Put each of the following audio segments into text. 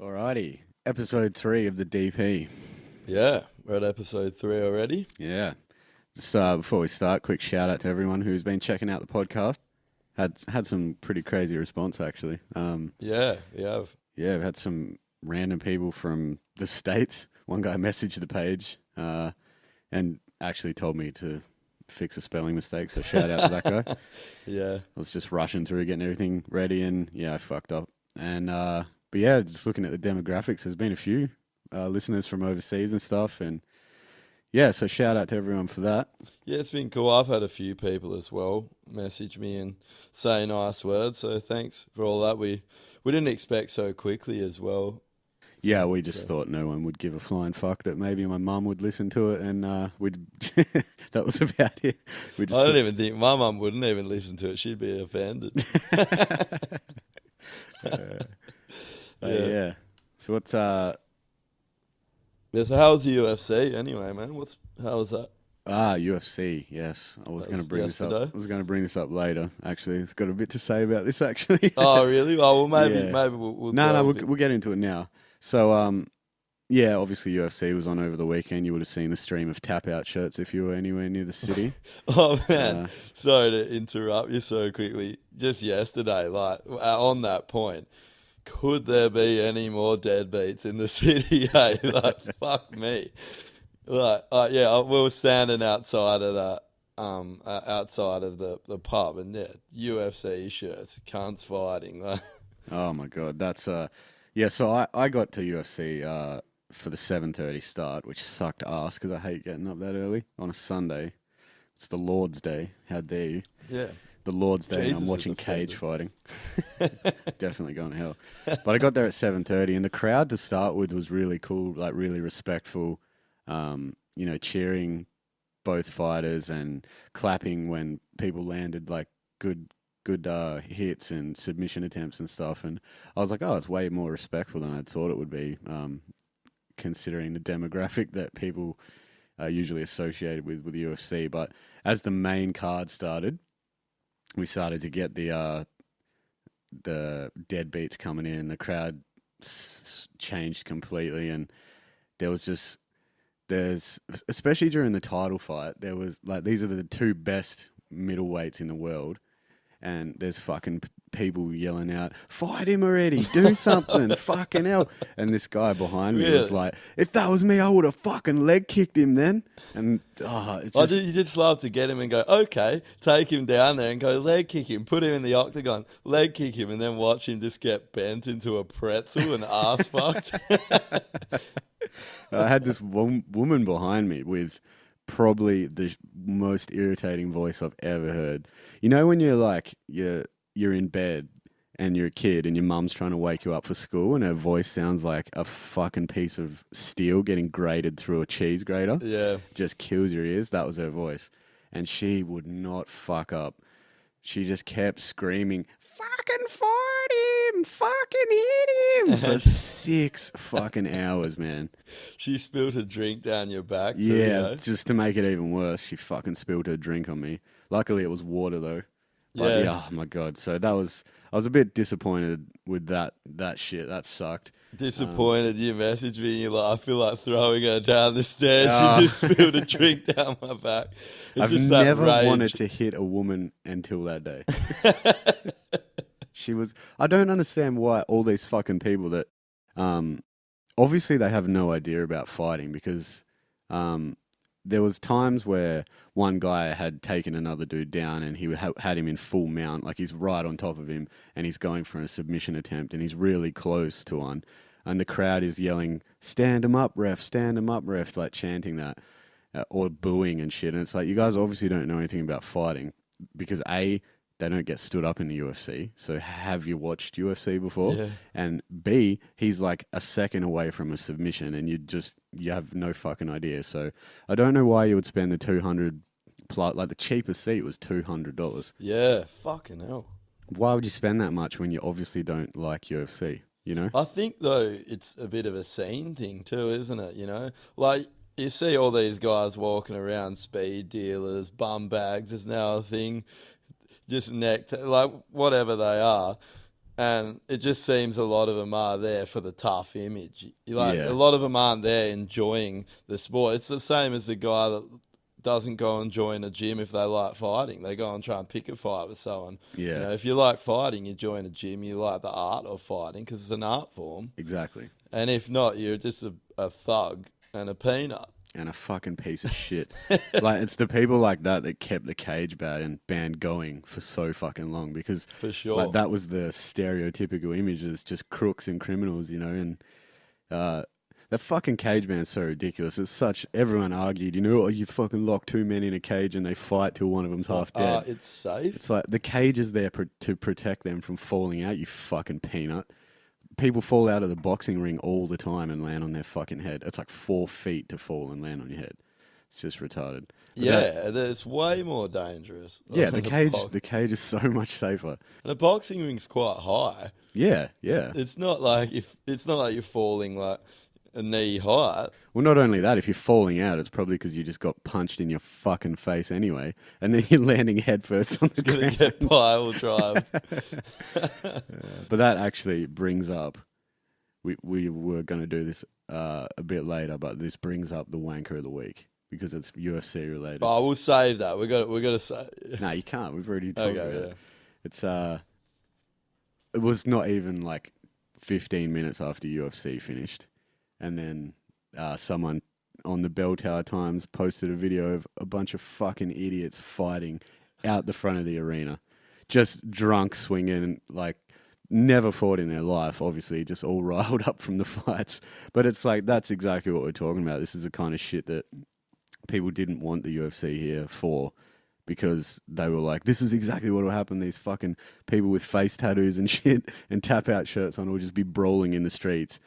Alrighty, episode 3 of the DP. Yeah, we're at episode 3 already. Yeah. Just before we start, quick shout out to everyone who's been checking out the podcast. Had some pretty crazy response actually. Yeah, we have. Yeah, we've had some random people from the States. One guy messaged the page and actually told me to fix a spelling mistake. So shout out to that guy. Yeah. I was just rushing through getting everything ready, and yeah, I fucked up. And but yeah, just looking at the demographics, there's been a few listeners from overseas and stuff, and yeah, so shout out to everyone for that. Yeah, it's been cool. I've had a few people as well message me and say nice words, so thanks for all that. We didn't expect so quickly as well. Yeah, we just thought no one would give a flying fuck that maybe my mum would listen to it, and we'd that was about it. We just I don't even think my mum wouldn't even listen to it. She'd be offended. Yeah. So what's Yeah, so how's the UFC anyway, man? How was that? UFC? Yes, I was That going was to bring this up. yesterday? I was going to bring this up later. Actually, I've got a bit to say about this. Actually. Oh, really? Oh, well, maybe Yeah. maybe we'll No, delve we'll get into it now. So, yeah, obviously UFC was on over the weekend. You would have seen the stream of tap out shirts if you were anywhere near the city. Oh man, Uh, sorry to interrupt you so quickly. Just yesterday, like on that point, could there be any more deadbeats in the city? Hey, like fuck me. Yeah, we were standing outside of that, outside of the pub, and yeah, UFC shirts, cunts fighting. Like, oh my god, that's yeah. So I got to UFC for the 7:30 start, which sucked ass because I hate getting up that early on a Sunday. It's the Lord's Day. How dare you? yeah, The Lord's Day, and Jesus I'm is watching cage offended. fighting. Definitely going to hell. But I got there at 7:30, and the crowd to start with was really cool, like really respectful. Cheering both fighters and clapping when people landed like good hits and submission attempts and stuff. And I was like, oh, it's way more respectful than I thought it would be, considering the demographic that people are usually associated with UFC. But as the main card started, we started to get the deadbeats coming in. The crowd changed completely, and there was just there's especially during the title fight, there was like these are the two best middleweights in the world, and there's fucking people yelling out, "Fight him already! Do something! Fucking hell!" And this guy behind me was Really? like, "If that was me, I would have fucking leg kicked him then." And it's just You just love to get him and go, okay, take him down there and go leg kick him, put him in the octagon, leg kick him, and then watch him just get bent into a pretzel and ass fucked. I had this woman behind me with probably the most irritating voice I've ever heard. You know when you're like you're in bed and you're a kid and your mum's trying to wake you up for school and her voice sounds like a fucking piece of steel getting grated through a cheese grater. Yeah. Just kills your ears. That was her voice. And she would not fuck up. She just kept screaming, "Fucking fight him! Fucking hit him!" for 6 fucking hours, man. She spilled a drink down your back too, Yeah, just to make it even worse, she fucking spilled her drink on me. Luckily, it was water though. But Yeah. yeah, oh my god. So I was a bit disappointed with that shit. That sucked. Disappointed you messaged me and you're like, I feel like throwing her down the stairs. Ah. She just spilled a drink down my back. It's I've just that never rage. wanted to hit a woman until that day. She was. I don't understand why all these fucking people that, obviously they have no idea about fighting because, there was times where one guy had taken another dude down and he had him in full mount, like he's right on top of him and he's going for a submission attempt and he's really close to one, and the crowd is yelling, "Stand him up, ref! Stand him up, ref!" like chanting that, or booing and shit. And it's like you guys obviously don't know anything about fighting because A, they don't get stood up in the UFC. So have you watched UFC before? Yeah. And B, he's like a second away from a submission, and you have no fucking idea. So I don't know why you would spend the 200 plus. Like the cheapest seat was $200. Yeah, fucking hell. Why would you spend that much when you obviously don't like UFC? You know? I think though it's a bit of a scene thing too, isn't it? You know, like you see all these guys walking around, speed dealers, bum bags is now a thing, just like whatever they are. And it just seems a lot of them are there for the tough image. A Yeah, lot of them aren't there enjoying the sport. It's the same as the guy that doesn't go and join a gym if they like fighting. They go and try and pick a fight with someone. yeah, If you like fighting, you join a gym. You like the art of fighting because it's an art form. exactly. And if not, you're just a thug and a peanut. And a fucking piece of shit. Like, it's the people like that that kept the cage band going for so fucking long, because For sure. like that was the stereotypical image. It's just crooks and criminals, and that fucking cage band's so ridiculous. It's such, everyone argued, oh, you fucking lock two men in a cage and they fight till one of them's half dead. It's safe. It's like the cage is there to protect them from falling out, you fucking peanut. People fall out of the boxing ring all the time and land on their fucking head. It's like 4 feet to fall and land on your head. It's just retarded. But It's way more dangerous. yeah, than the cage is so much safer. And a boxing ring's quite high. Yeah, yeah. It's not like you're falling like a knee height. Well, not only that, if you're falling out, it's probably because you just got punched in your fucking face anyway, and then you're landing headfirst on the It's gonna ground. get pile drived. But that actually brings up, we were going to do this a bit later, but this brings up the wanker of the week because it's UFC related. Oh, we'll save that. We got to say. No, you can't. We've already talked about Okay, it. It's it was not even like 15 minutes after UFC finished, and then someone on the Bell Tower Times posted a video of a bunch of fucking idiots fighting out the front of the arena, just drunk, swinging, like never fought in their life, obviously, just all riled up from the fights. But it's like, that's exactly what we're talking about. This is the kind of shit that people didn't want the UFC here for, because they were like, this is exactly what will happen. These fucking people with face tattoos and shit and tap out shirts on will just be brawling in the streets.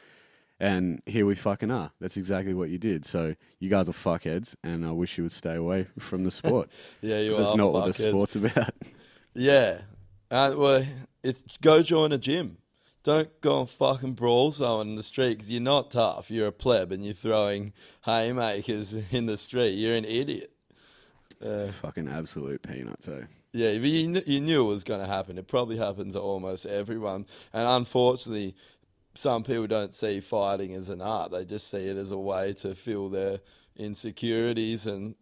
And here we fucking are. That's exactly what you did. So you guys are fuckheads, and I wish you would stay away from the sport. Yeah, you 'Cause are. that's not what the fuckheads. sport's about. Yeah. Well, it's go join a gym. Don't go and fucking brawl someone in the street because you're not tough. You're a pleb and you're throwing haymakers in the street. You're an idiot. Fucking absolute peanuts, eh? Yeah, but you knew it was going to happen. It probably happens to almost everyone. And unfortunately, some people don't see fighting as an art. They just see it as a way to fill their insecurities. And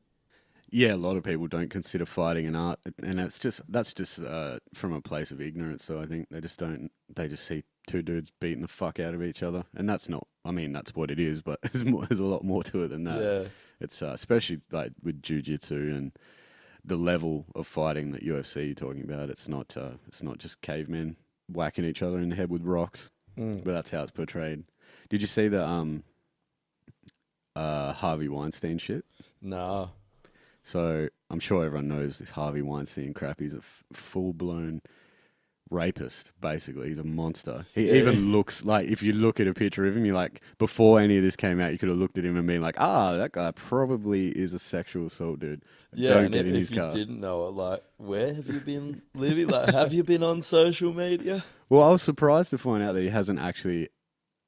Yeah, a lot of people don't consider fighting an art, and that's just from a place of ignorance. So I think they just don't. They just see two dudes beating the fuck out of each other, and that's not. I mean, that's what it is, but there's a lot more to it than that. yeah, It's especially like with jiu-jitsu and the level of fighting that UFC you're talking about. It's not just cavemen whacking each other in the head with rocks, but that's how it's portrayed. Did you see the Harvey Weinstein shit? no. So I'm sure everyone knows this Harvey Weinstein crap. He's a full-blown rapist, basically. He's a monster. He even looks like, if you look at a picture of him, you're like, before any of this came out, you could have looked at him and been like, that guy probably is a sexual assault dude. Yeah, Don't and get in his if you car. didn't know it, like, where have you been living? Like, have you been on social media? Well, I was surprised to find out that he hasn't actually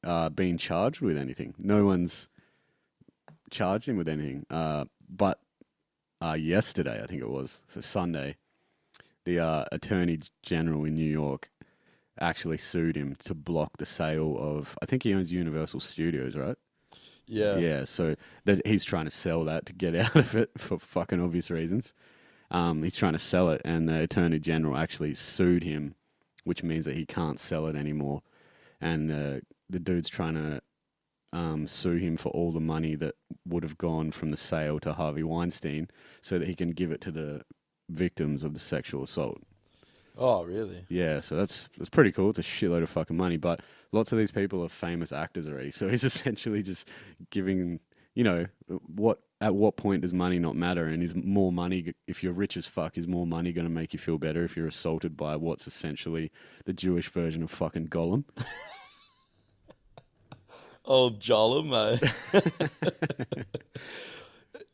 been charged with anything. No one's charged him with anything. But yesterday, I think it was, so Sunday, the Attorney General in New York actually sued him to block the sale of, I think he owns Universal Studios, right? Yeah. Yeah, so that he's trying to sell that to get out of it for fucking obvious reasons. He's trying to sell it, and the Attorney General actually sued him, which means that he can't sell it anymore. And the dude's trying to sue him for all the money that would have gone from the sale to Harvey Weinstein, so that he can give it to the victims of the sexual assault. Oh, really? Yeah, so that's pretty cool. It's a shitload of fucking money, but lots of these people are famous actors already. So he's essentially just giving, at what point does money not matter? And is more money, if you're rich as fuck, is more money going to make you feel better if you're assaulted by what's essentially the Jewish version of fucking Gollum? Old Jollum, mate.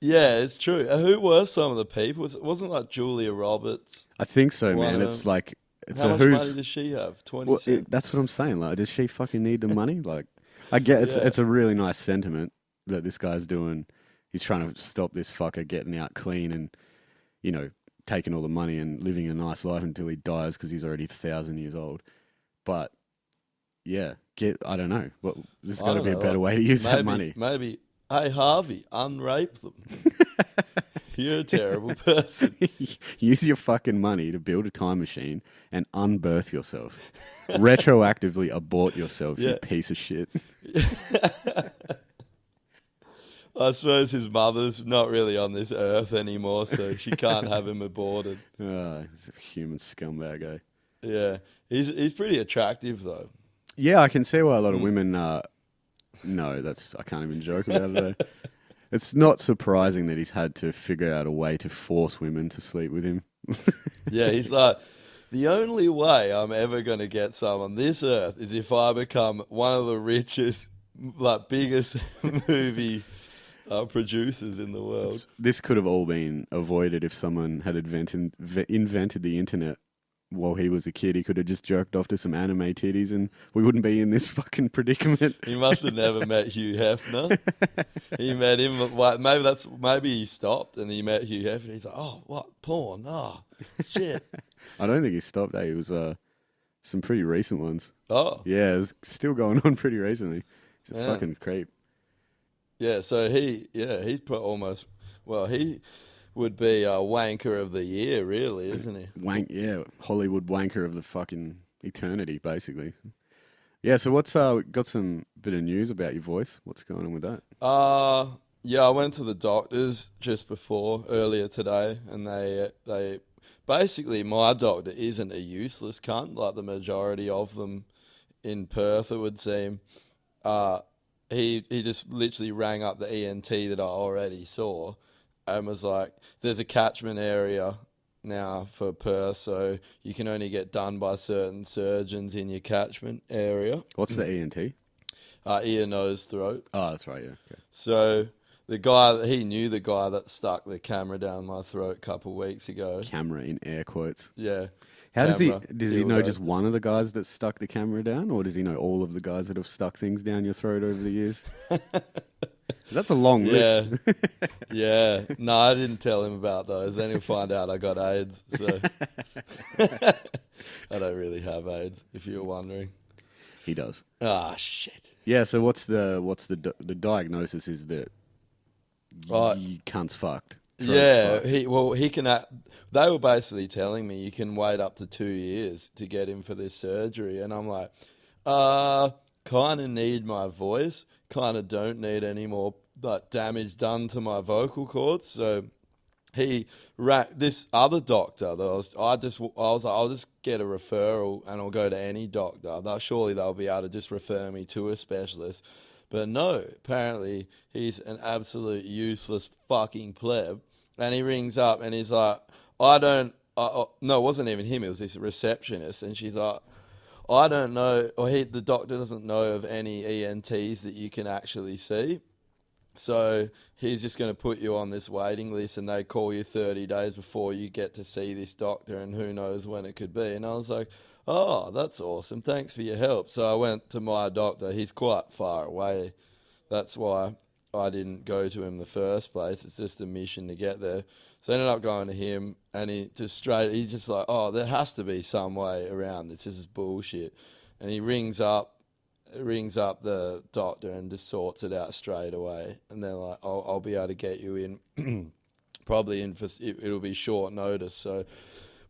Yeah, it's true. Who were some of the people? It wasn't like Julia Roberts. I think so, One man. of It's them. like, it's How a much who's. money does she have? 20 Well, cents? that's what I'm saying. Like, does she fucking need the money? Like, I get it's a really nice sentiment that this guy's doing. He's trying to stop this fucker getting out clean and, taking all the money and living a nice life until he dies because he's already 1,000 years old. But yeah, I don't know. Well, there's I got to don't be a know. better way to use that money. Maybe, hey Harvey, unrape them. You're a terrible person. Use your fucking money to build a time machine and unbirth yourself. Retroactively abort yourself, you Yeah. piece of shit. I suppose his mother's not really on this earth anymore, so she can't have him aborted. He's a human scumbag, eh? Yeah, he's pretty attractive though. Yeah, I can see why a lot of women. No, I can't even joke about it. Though. It's not surprising that he's had to figure out a way to force women to sleep with him. Yeah, he's like, the only way I'm ever going to get some on this earth is if I become one of the richest, like biggest movie producers in the world. This could have all been avoided if someone had invented the internet while he was a kid. He could have just jerked off to some anime titties and we wouldn't be in this fucking predicament. He must have never met Hugh Hefner. He met him, maybe he stopped and he met Hugh Hefner. He's like, oh, what, porn? Oh, shit. I don't think he stopped, It was some pretty recent ones. Oh. Yeah, it was still going on pretty recently. He's a fucking creep. Yeah, so he's almost, he would be a wanker of the year, really, isn't he? Hollywood wanker of the fucking eternity, basically. Yeah, so what's got some bit of news about your voice? What's going on with that? Yeah, I went to the doctors just earlier today, and they basically, my doctor isn't a useless cunt like the majority of them in Perth, it would seem. He just literally rang up the ENT that I already saw and was like, there's a catchment area now for Perth, so you can only get done by certain surgeons in your catchment area. What's the ENT? Ear, nose, throat. Oh, that's right, yeah. Okay. So he knew the guy that stuck the camera down my throat a couple of weeks ago. Camera in air quotes. Yeah. How does he know just one of the guys that stuck the camera down, or does he know all of the guys that have stuck things down your throat over the years? That's a long list. Yeah. No, I didn't tell him about those. Then he'll find out I got AIDS. So I don't really have AIDS, if you're wondering. He does. Ah, shit. Yeah. So what's the diagnosis? Is that you cunt's fucked. Yeah, he can. They were basically telling me you can wait up to 2 years to get him for this surgery, and I'm like, kind of need my voice, kind of don't need any more damage done to my vocal cords. So this other doctor that I was like, I'll just get a referral and I'll go to any doctor. Surely they'll be able to just refer me to a specialist. But no, apparently he's an absolute useless fucking pleb. And he rings up and he's like, no, it wasn't even him, it was this receptionist. And she's like, I don't know, the doctor doesn't know of any ENTs that you can actually see. So he's just going to put you on this waiting list and they call you 30 days before you get to see this doctor and who knows when it could be. And I was like, oh, that's awesome. Thanks for your help. So I went to my doctor. He's quite far away. That's why I didn't go to him in the first place. It's just a mission to get there. So I ended up going to him and he's just like, oh, there has to be some way around this. This is bullshit. And he rings up the doctor and just sorts it out straight away. And they're like, I'll be able to get you in probably it'll be short notice. So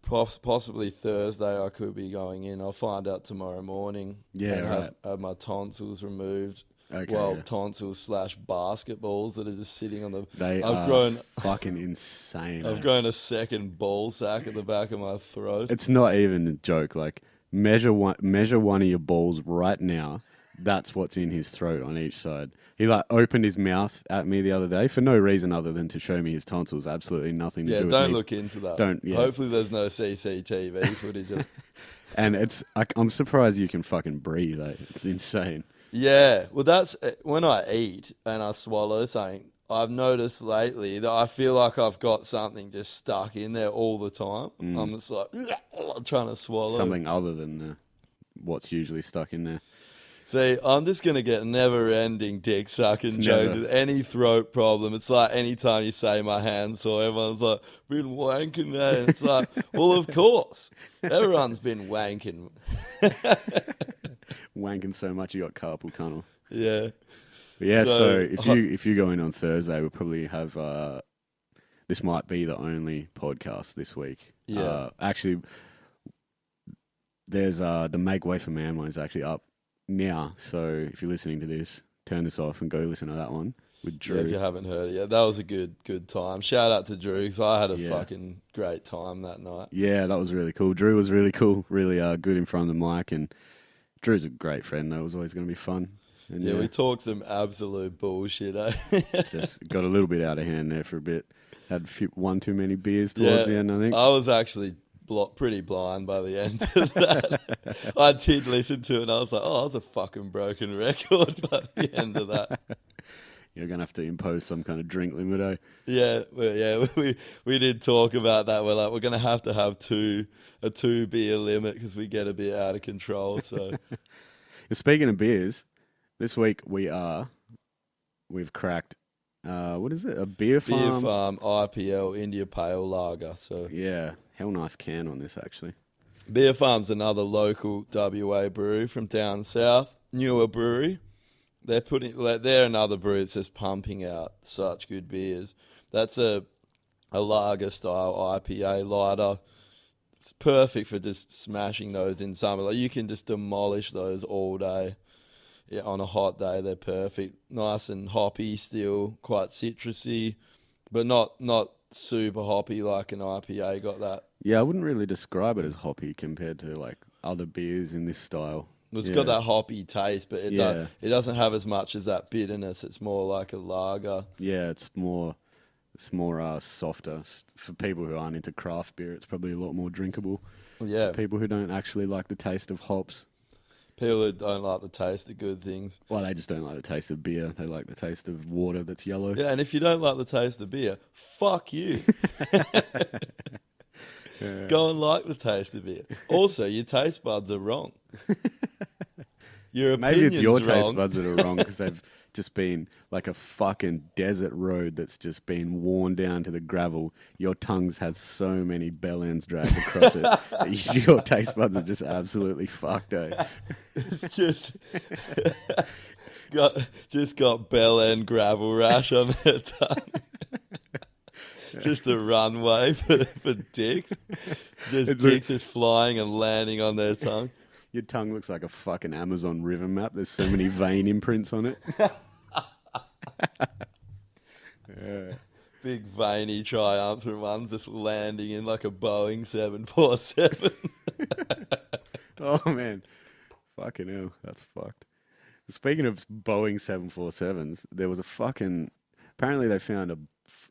possibly Thursday I could be going in. I'll find out tomorrow morning. Yeah, and have my tonsils removed. Okay, tonsils / basketballs that are just sitting on the... They are fucking insane. I've grown a second ball sack at the back of my throat. It's not even a joke. Like, measure one of your balls right now. That's what's in his throat on each side. He opened his mouth at me the other day for no reason other than to show me his tonsils. Absolutely nothing to do with me. Yeah, don't look into that. Hopefully there's no CCTV footage of it. And I'm surprised you can fucking breathe. It's insane. Yeah, well, that's when I eat and I swallow something. I've noticed lately that I feel like I've got something just stuck in there all the time. I'm just like trying to swallow something other than what's usually stuck in there. See, I'm just going to get never-ending dick-sucking It's jokes never- with any throat problem. It's like anytime you say my hand sore, everyone's like, been wanking there. And it's like, well, of course. Everyone's been wanking. Wanking so much you got carpal tunnel. Yeah. But yeah, so So, if you go in on Thursday, we'll probably have this might be the only podcast this week. Yeah. Actually, there's the Make Way for Man one is actually up now. So if you're listening to this, turn this off and go listen to that one with Drew. Yeah, if you haven't heard it yet, that was a good time. Shout out to Drew, because I had a Yeah. fucking great time that night. Yeah, that was really cool. Drew was really cool, really good in front of the mic, and Drew's a great friend. Though it was always going to be fun. And Yeah, we talked some absolute bullshit, eh? just got a little bit out of hand there for a bit. Had one too many beers towards the end, I think. I was actually pretty blind by the end of that. I did listen to it and I was like, oh, that was a fucking broken record by the end of that. You're going to have to impose some kind of drink limit, eh? Yeah, we did talk about that. We're like, we're going to have a 2 beer limit because we get a bit out of control. So, Speaking of beers, this week we've cracked, what is it? A Beer Beer Farm? Farm IPL India Pale Lager. So, Yeah, hell nice can on this, actually. Beer Farm's another local WA brewery from down south, newer brewery. They're another brewery that's just pumping out such good beers. That's a lager style IPA lighter. It's perfect for just smashing those in summer. Like you can just demolish those all day. Yeah, on a hot day, they're perfect. Nice and hoppy still, quite citrusy, but not super hoppy like an IPA got that. Yeah, I wouldn't really describe it as hoppy compared to like other beers in this style. It's got that hoppy taste, but it doesn't have as much as that bitterness. It's more like a lager. Yeah, it's more softer. For people who aren't into craft beer, it's probably a lot more drinkable. Yeah. For people who don't actually like the taste of hops. People who don't like the taste of good things. Well, they just don't like the taste of beer. They like the taste of water that's yellow. Yeah, and if you don't like the taste of beer, fuck you. Go and like the taste of beer. Also, your taste buds are wrong. Your Maybe it's your opinion's wrong. taste buds that are wrong because they've just been like a fucking desert road that's just been worn down to the gravel. Your tongue's had so many bell ends dragged across it that your taste buds are just absolutely fucked, eh? It's got bell end gravel rash on their tongue. Just a runway for dicks. Dicks just flying and landing on their tongue. Your tongue looks like a fucking Amazon River map. There's so many vein imprints on it. Yeah. Big veiny triumphant ones just landing in like a Boeing 747. Oh, man. Fucking hell. That's fucked. Speaking of Boeing 747s, there was apparently they found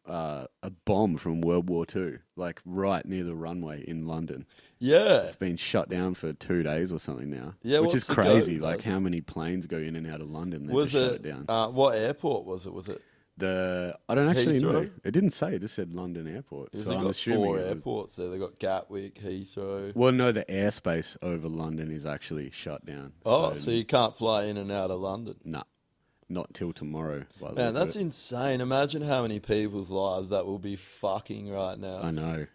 a bomb from World War II, like right near the runway in London. Yeah. It's been shut down for 2 days or something now. Yeah, which what's is the crazy. go? Like how many planes go in and out of London? They Was just shut it, it down. what airport was it? Was it? I don't actually know. Heathrow? It didn't say. It just said London Airport. Because So they've I'm got assuming 4 it was- airports there. They've got Gatwick, Heathrow. Well, no, the airspace over London is actually shut down. So you can't fly in and out of London. Nah, not till tomorrow. By the Man, look of that's it. insane. Imagine how many people's lives that will be fucking right now. I know.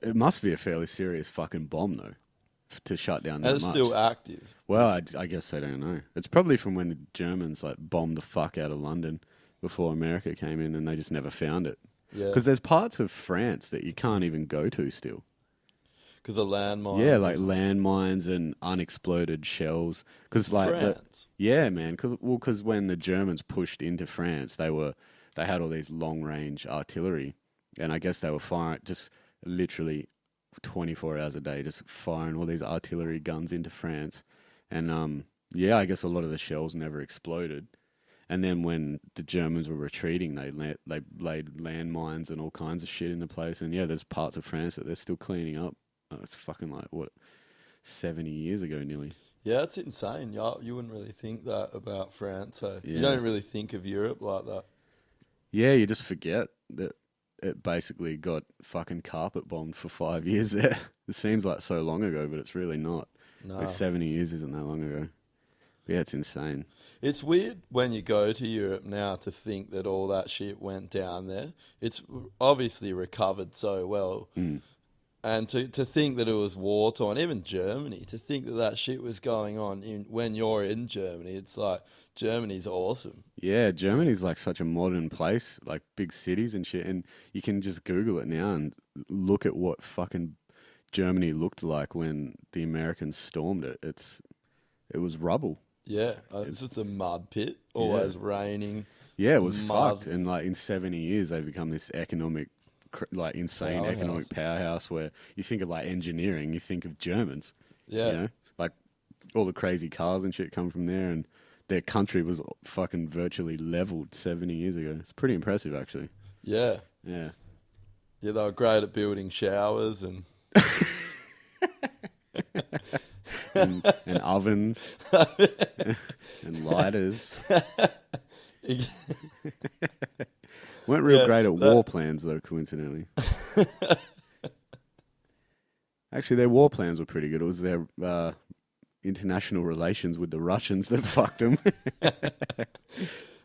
It must be a fairly serious fucking bomb, though, to shut down that And it's much. still active. Well, I guess they don't know. It's probably from when the Germans like bombed the fuck out of London before America came in, and they just never found it. Yeah. Because there's parts of France that you can't even go to still. Because of landmines. Yeah, like landmines and unexploded shells. Because France. yeah, man. Because when the Germans pushed into France, they had all these long range artillery, and I guess they were firing just literally 24 hours a day, just firing all these artillery guns into France, and yeah, I guess a lot of the shells never exploded. And then when the Germans were retreating, they laid landmines and all kinds of shit in the place. And yeah, there's parts of France that they're still cleaning up. It's fucking like, what, 70 years ago nearly. Yeah, it's insane. You wouldn't really think that about France. So Yeah. You don't really think of Europe like that. Yeah, you just forget that it basically got fucking carpet bombed for 5 years there. It seems like so long ago, but it's really not. No. Like 70 years isn't that long ago. Yeah, it's insane. It's weird when you go to Europe now to think that all that shit went down there. It's obviously recovered so well. Mm. And to think that it was war torn, even Germany, to think that that shit was going on when you're in Germany, it's like, Germany's awesome. Yeah, Germany's like such a modern place, like big cities and shit. And you can just Google it now and look at what fucking Germany looked like when the Americans stormed it. It was rubble. Yeah, it's just a mud pit, always raining. Yeah, it was Mud. fucked. And like in 70 years, they've become this like insane economic powerhouse where you think of like engineering, you think of Germans. Yeah. You know, like all the crazy cars and shit come from there, and their country was fucking virtually leveled 70 years ago. It's pretty impressive, actually. Yeah. Yeah. Yeah, they were great at building showers and and ovens and lighters. Weren't real great at war plans, though, coincidentally. Actually, their war plans were pretty good. It was their international relations with the Russians that fucked them.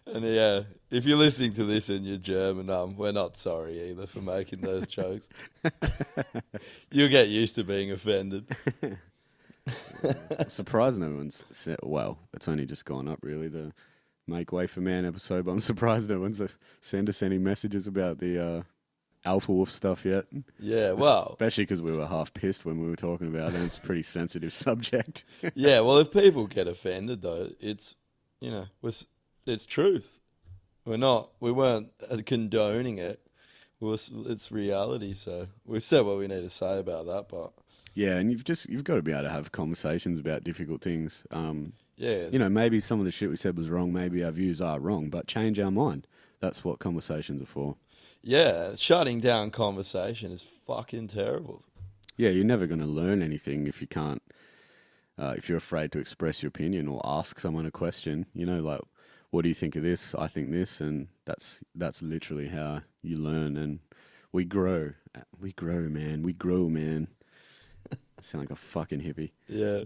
And yeah, if you're listening to this and you're German, we're not sorry either for making those jokes. You'll get used to being offended. Surprised no one's said, well, it's only just gone up, really, the Make Way for Man episode, but I'm surprised no one's sent us any messages about the Alpha Wolf stuff yet. Yeah, well. Especially because we were half pissed when we were talking about it, and it's a pretty sensitive subject. Yeah, well, if people get offended, though, it's, it's truth. We weren't condoning it. It's reality, so we've said what we need to say about that, but... Yeah, and you've got to be able to have conversations about difficult things. Yeah. Maybe some of the shit we said was wrong, maybe our views are wrong, but change our mind. That's what conversations are for. Yeah, shutting down conversation is fucking terrible. Yeah, you're never going to learn anything if you can't, if you're afraid to express your opinion or ask someone a question. Like, what do you think of this? I think this, and that's literally how you learn, and we grow. We grow, man. We grow, man. I sound like a fucking hippie. Yeah,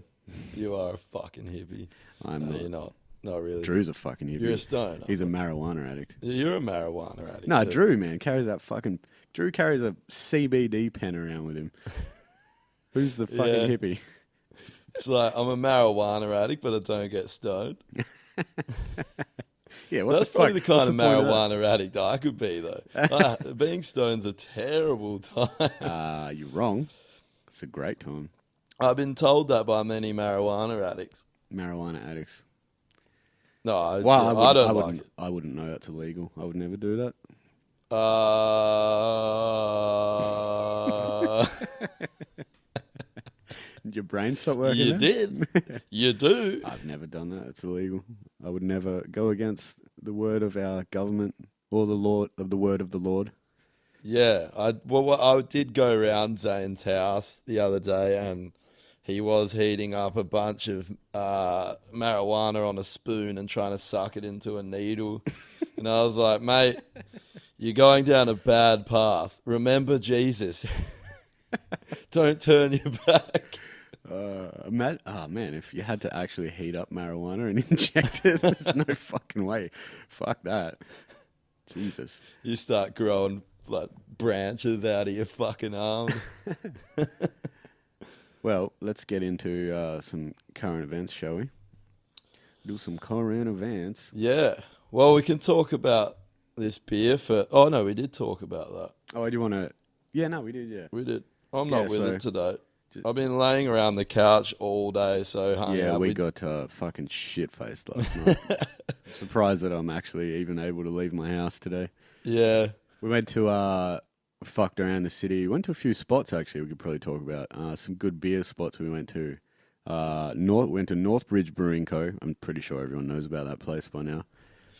you are a fucking hippie. I'm not. You're not. Not really. Drew's a fucking hippie. You're a stoner. He's a marijuana addict. You're a marijuana addict. No, too. Drew, man, Drew carries a CBD pen around with him. Who's the fucking hippie? It's like, I'm a marijuana addict, but I don't get stoned. Yeah, that's probably the kind of marijuana addict I could be, though. Being stoned's a terrible time. You're wrong. It's a great time. I've been told that by many marijuana addicts. Marijuana addicts. No, I don't like it. I wouldn't know that's illegal. I would never do that. Did your brain stop working? You did. You do. I've never done that. It's illegal. I would never go against the word of our government or the word of the Lord. Yeah, I did go around Zane's house the other day, and he was heating up a bunch of marijuana on a spoon and trying to suck it into a needle. And I was like, mate, you're going down a bad path. Remember Jesus. Don't turn your back. Man, if you had to actually heat up marijuana and inject it, there's no fucking way. Fuck that. Jesus. You start growing like branches out of your fucking arm. Well, let's get into some current events, shall we? Do some current events. Yeah. Well, we can talk about this beer for... Oh, no, we did talk about that. Oh, do you want to... Yeah, no, we did, yeah. We did. I'm not with it today. I've been laying around the couch all day, so hung yeah, out. we got fucking shit-faced last night. I'm surprised that I'm actually even able to leave my house today. Yeah. We went to... fucked around the city. We went to a few spots, actually, we could probably talk about. Some good beer spots we went to. Went to Northbridge Brewing Co. I'm pretty sure everyone knows about that place by now.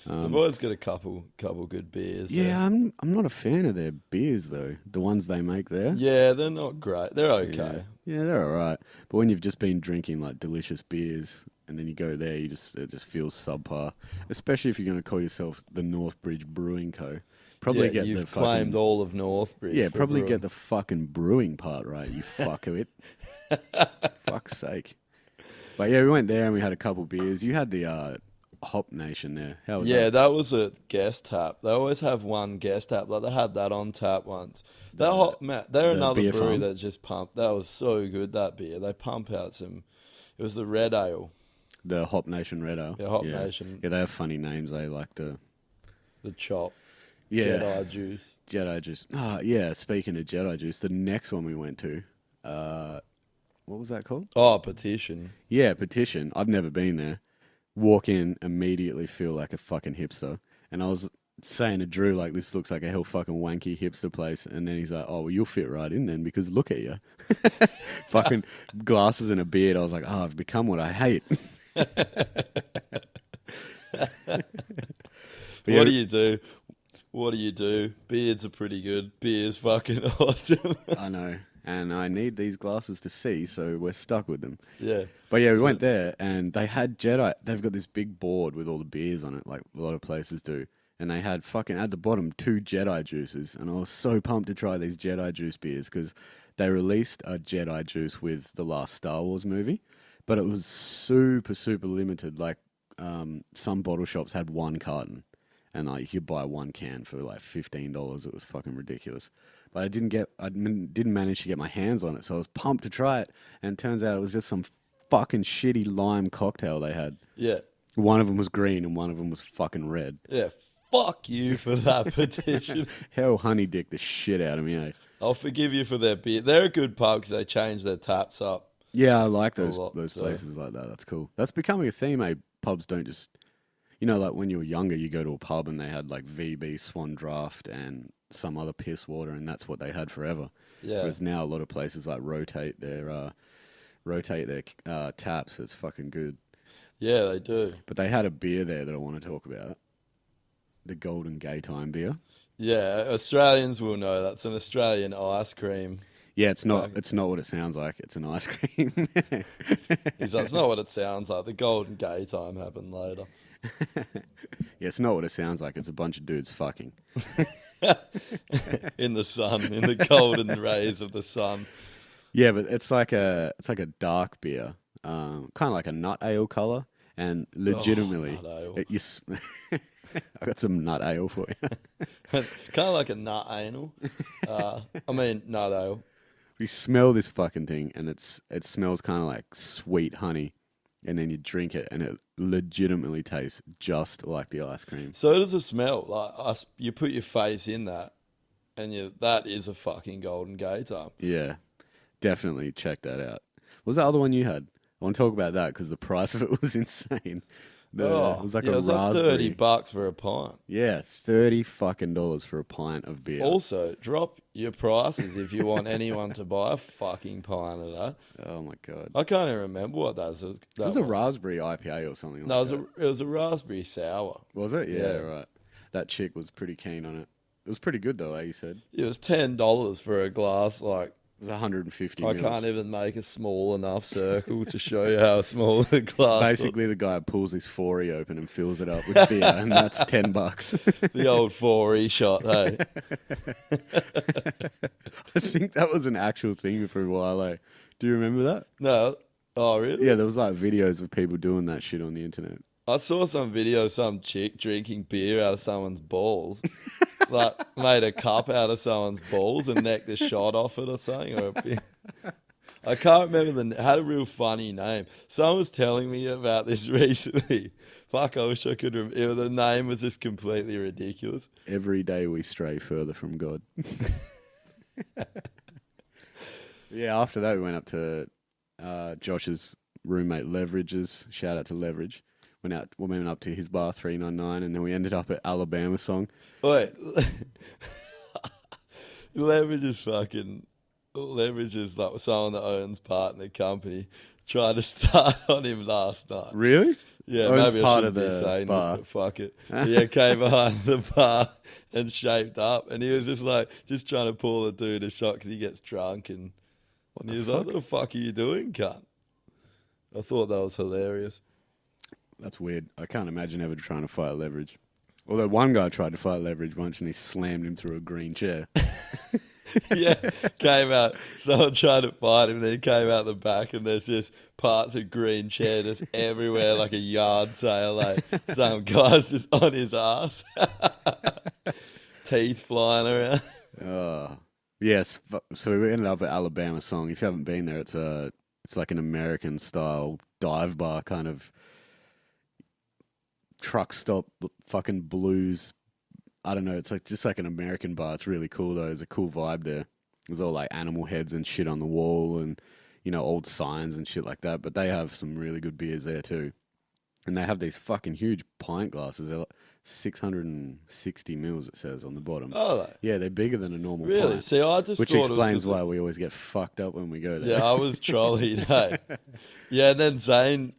I've always got a couple good beers. Yeah, I'm not a fan of their beers, though. The ones they make there. Yeah, they're not great. They're okay. Yeah, they're all right. But when you've just been drinking, like, delicious beers, and then you go there, it just feels subpar. Especially if you're going to call yourself the Northbridge Brewing Co. Probably get you've claimed all of Northbridge. Yeah, probably get the fucking brewing part right, you fuckwit. Fuck's sake. But yeah, we went there and we had a couple beers. You had the Hop Nation there. How was Yeah, that? that was a guest tap. They always have one guest tap. Like they had that on tap once. That The hot man, they're the another beer brewery farm. that just pumped. That was so good. That beer. They pump out some. It was the red ale. The Hop Nation Red Ale. Yeah, Hop Yeah. Nation. Yeah, they have funny names. They like to. The chop. Yeah. Jedi juice. Jedi Juice. Ah, yeah. Speaking of Jedi Juice, the next one we went to, what was that called? Oh, petition. Yeah, Petition. I've never been there. Walk in, immediately feel like a fucking hipster. And I was saying to Drew, like, this looks like a hell fucking wanky hipster place. And then he's like, oh, well, you'll fit right in then because look at you. Fucking glasses and a beard. I was like, oh, I've become what I hate. What do you do? What do you do? Beards are pretty good. Beer's fucking awesome. I know. And I need these glasses to see, so we're stuck with them. Yeah. But yeah, we went there and they had Jedi. They've got this big board with all the beers on it, like a lot of places do. And they had fucking at the bottom 2 Jedi juices. And I was so pumped to try these Jedi juice beers because they released a Jedi juice with the last Star Wars movie, but it was super, super limited. Like some bottle shops had 1 carton. And like you could buy 1 can for like $15. It was fucking ridiculous. But didn't manage to get my hands on it, so I was pumped to try it. And it turns out it was just some fucking shitty lime cocktail they had. Yeah. One of them was green and one of them was fucking red. Yeah. Fuck you for that petition. Hell, honey dick the shit out of me, eh? I'll forgive you for their beer. They're a good pub because they change their taps up. Yeah, I like those lot, places like that. That's cool. That's becoming a theme, eh? Pubs don't just... You know, like when you were younger, you go to a pub and they had like VB, Swan Draft, and some other piss water, and that's what they had forever. Yeah. Whereas now a lot of places like rotate their taps. It's fucking good. Yeah, they do. But they had a beer there that I want to talk about. The Golden Gay Time beer. Yeah, Australians will know that's an Australian ice cream. Yeah, it's not. It's not what it sounds like. It's an ice cream. He's like, it's not what it sounds like. The Golden Gay Time happened later. Yeah, it's not what it sounds like. It's a bunch of dudes fucking. In the sun, in the golden rays of the sun. Yeah, but it's like a dark beer, kind of like a nut ale color, and legitimately, nut ale. I got some nut ale for you. Kind of like a nut anal. Nut ale. We smell this fucking thing, and it smells kind of like sweet honey, and then you drink it, and it legitimately tastes just like the ice cream. So does it smell. Like you put your face in that, and that is a fucking Golden Gay Time. Yeah, definitely check that out. What was the other one you had? I want to talk about that because the price of it was insane. It was like it was like raspberry. $30 for a pint. Yeah, $30 fucking dollars for a pint of beer. Also, drop your prices if you want anyone to buy a fucking pint of that. Oh my god! I can't even remember what that was. It was a raspberry IPA or something. No, like it was a raspberry sour. Was it? Yeah, Yeah. right. That chick was pretty keen on it. It was pretty good though, you said. It was $10 for a glass. Like It was 150 I mils. can't even make a small enough circle to show you how small the glass. Basically, the guy pulls his 4E open and fills it up with beer, and that's $10. Was. The old 4E shot, hey. I think that was an actual thing for a while. Eh? Do you remember that? No. Oh, really? Yeah, there was like videos of people doing that shit on the internet. I saw some video of some chick drinking beer out of someone's balls. Like, made a cup out of someone's balls and necked a shot off it or something. Or a beer. I can't remember it had a real funny name. Someone was telling me about this recently. Fuck, I wish I could remember. The name was just completely ridiculous. Every day we stray further from God. Yeah, after that we went up to Josh's roommate Leverage's. Shout out to Leverage. We went up to his bar 399, and then we ended up at Alabama Song. Wait. Leverage is like someone that owns part in the company. Tried to start on him last night. Really? Yeah, Owns maybe I part shouldn't of be the saying bar. this, but fuck it. Yeah, came behind the bar and shaped up, and he was just trying to pull the dude a shot because he gets drunk, and he was like, "What the fuck are you doing, cunt?" I thought that was hilarious. That's weird. I can't imagine ever trying to fight Leverage. Although one guy tried to fight Leverage once and he slammed him through a green chair. Yeah, came out. Someone tried to fight him, then came out the back, and there's just parts of green chair just everywhere, like a yard sale. Like some guy's just on his ass, teeth flying around. Oh, yes. So we ended up at Alabama Song. If you haven't been there, it's like an American style dive bar kind of truck stop, fucking blues. I don't know. It's like just like an American bar. It's really cool though. There's a cool vibe there. There's all like animal heads and shit on the wall, and old signs and shit like that. But they have some really good beers there too. And they have these fucking huge pint glasses. They're like 660 mils, it says on the bottom. Oh, Yeah, they're bigger than a normal really? pint. See, I just Which thought it was explains 'cause why we always get fucked up when we go there. yeah, I was trolleyed. Hey, yeah. And then Zane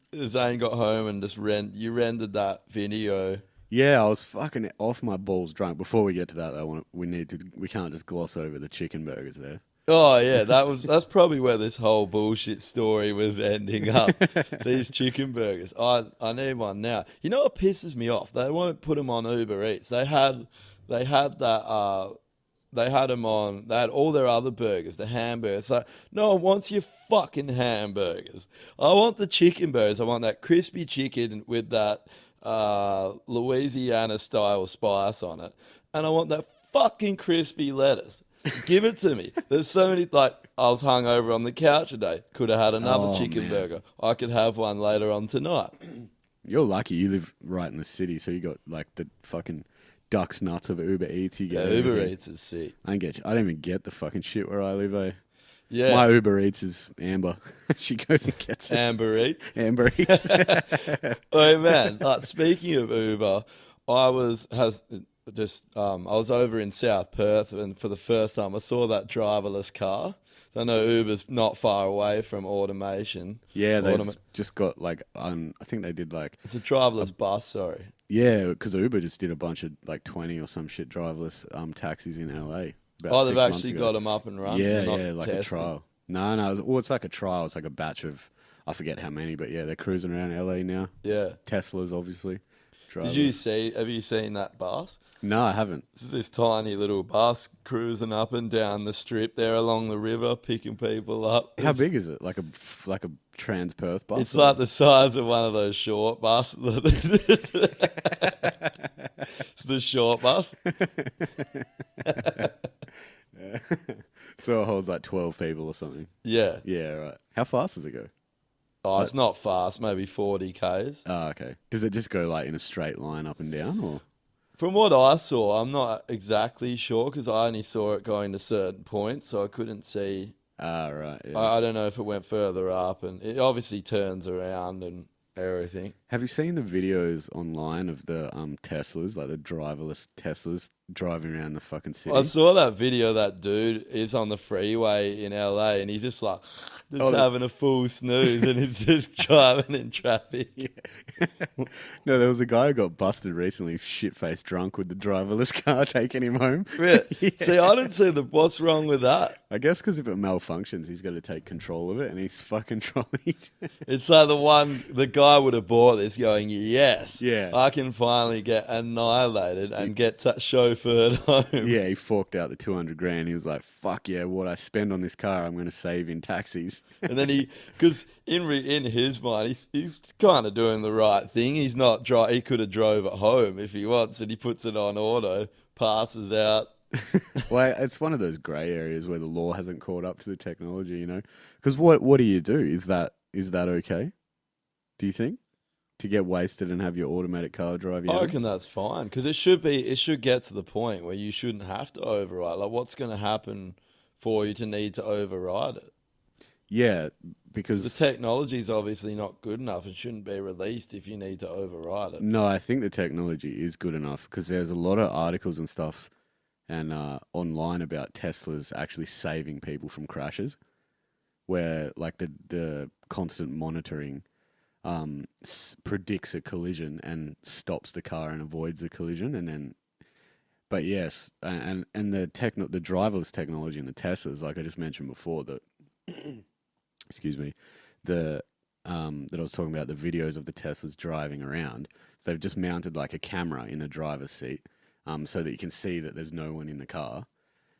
got home and just you rendered that video. Yeah, I was fucking off my balls drunk. Before we get to that, though, we can't just gloss over the chicken burgers there. Oh yeah, that's probably where this whole bullshit story was ending up. These chicken burgers. I need one now. You know what pisses me off? They won't put them on Uber Eats. They had that. They had them on. They had all their other burgers, the hamburgers. Like, no one wants your fucking hamburgers. I want the chicken burgers. I want that crispy chicken with that Louisiana style spice on it, and I want that fucking crispy lettuce. Give it to me. There's so many, like, I was hungover on the couch today. Could have had another chicken burger. I could have one later on tonight. You're lucky. You live right in the city, so you got like the fucking duck's nuts of Uber Eats. You Yeah, get Uber everything. Eats is sick. I don't even get the fucking shit where I live. Yeah. My Uber Eats is Amber. She goes and gets it. Amber Eats. Amber Eats. Oh man, speaking of Uber, I was over in South Perth, and for the first time I saw that driverless car. So I know Uber's not far away from automation. Yeah, they've just got like I think they did like it's a driverless bus. Sorry. Yeah, because Uber just did a bunch of like 20 or some shit driverless taxis in LA. Oh, they've actually got them up and running. Yeah, yeah, like a trial. No, it's like a trial. It's like a batch of, I forget how many, but yeah, they're cruising around LA now. Yeah. Teslas, obviously. Have you seen that bus? No, I haven't. This is this tiny little bus cruising up and down the strip there along the river, picking people up. How big is it? Like a Trans Perth bus? It's like the size of one of those short buses. It's the short bus. So it holds like 12 people or something. Yeah. Yeah, right. How fast does it go? Oh, it's not fast, maybe 40 Ks. Oh, okay. Does it just go like in a straight line up and down, or? From what I saw, I'm not exactly sure because I only saw it going to certain points, so I couldn't see. Ah, right. Yeah. I don't know if it went further up, and it obviously turns around and everything. Have you seen the videos online of the Teslas, like the driverless Teslas driving around the fucking city? I saw that video. That dude is on the freeway in LA, and he's just like having a full snooze, and he's just driving in traffic. Yeah. No, there was a guy who got busted recently, shit-faced drunk, with the driverless car taking him home. Really? Yeah. See, I didn't see what's wrong with that. I guess because if it malfunctions, he's got to take control of it, and he's fucking trolleyed. It's like the guy would have bought this going, yes, Yeah. I can finally get annihilated and get chauffeured home. Yeah, he forked out the 200 grand. He was like, fuck yeah, what I spend on this car, I'm going to save in taxis. And then because in his mind, he's kind of doing the right thing. He's not he could have drove it home if he wants, and he puts it on auto, passes out. Well, it's one of those grey areas where the law hasn't caught up to the technology, Because what do you do? Is that okay? Do you think? To get wasted and have your automatic car drive you I home? reckon that's fine because it should get to the point where you shouldn't have to override. Like, what's going to happen for you to need to override it? Yeah, because the technology is obviously not good enough and shouldn't be released if you need to override it. No, I think the technology is good enough because there's a lot of articles and stuff and online about Teslas actually saving people from crashes, where like the constant monitoring predicts a collision and stops the car and avoids the collision, and then. But yes, and the driverless technology in the Teslas, like I just mentioned before, that excuse me, that I was talking about, the videos of the Teslas driving around. So they've just mounted like a camera in the driver's seat, so that you can see that there's no one in the car,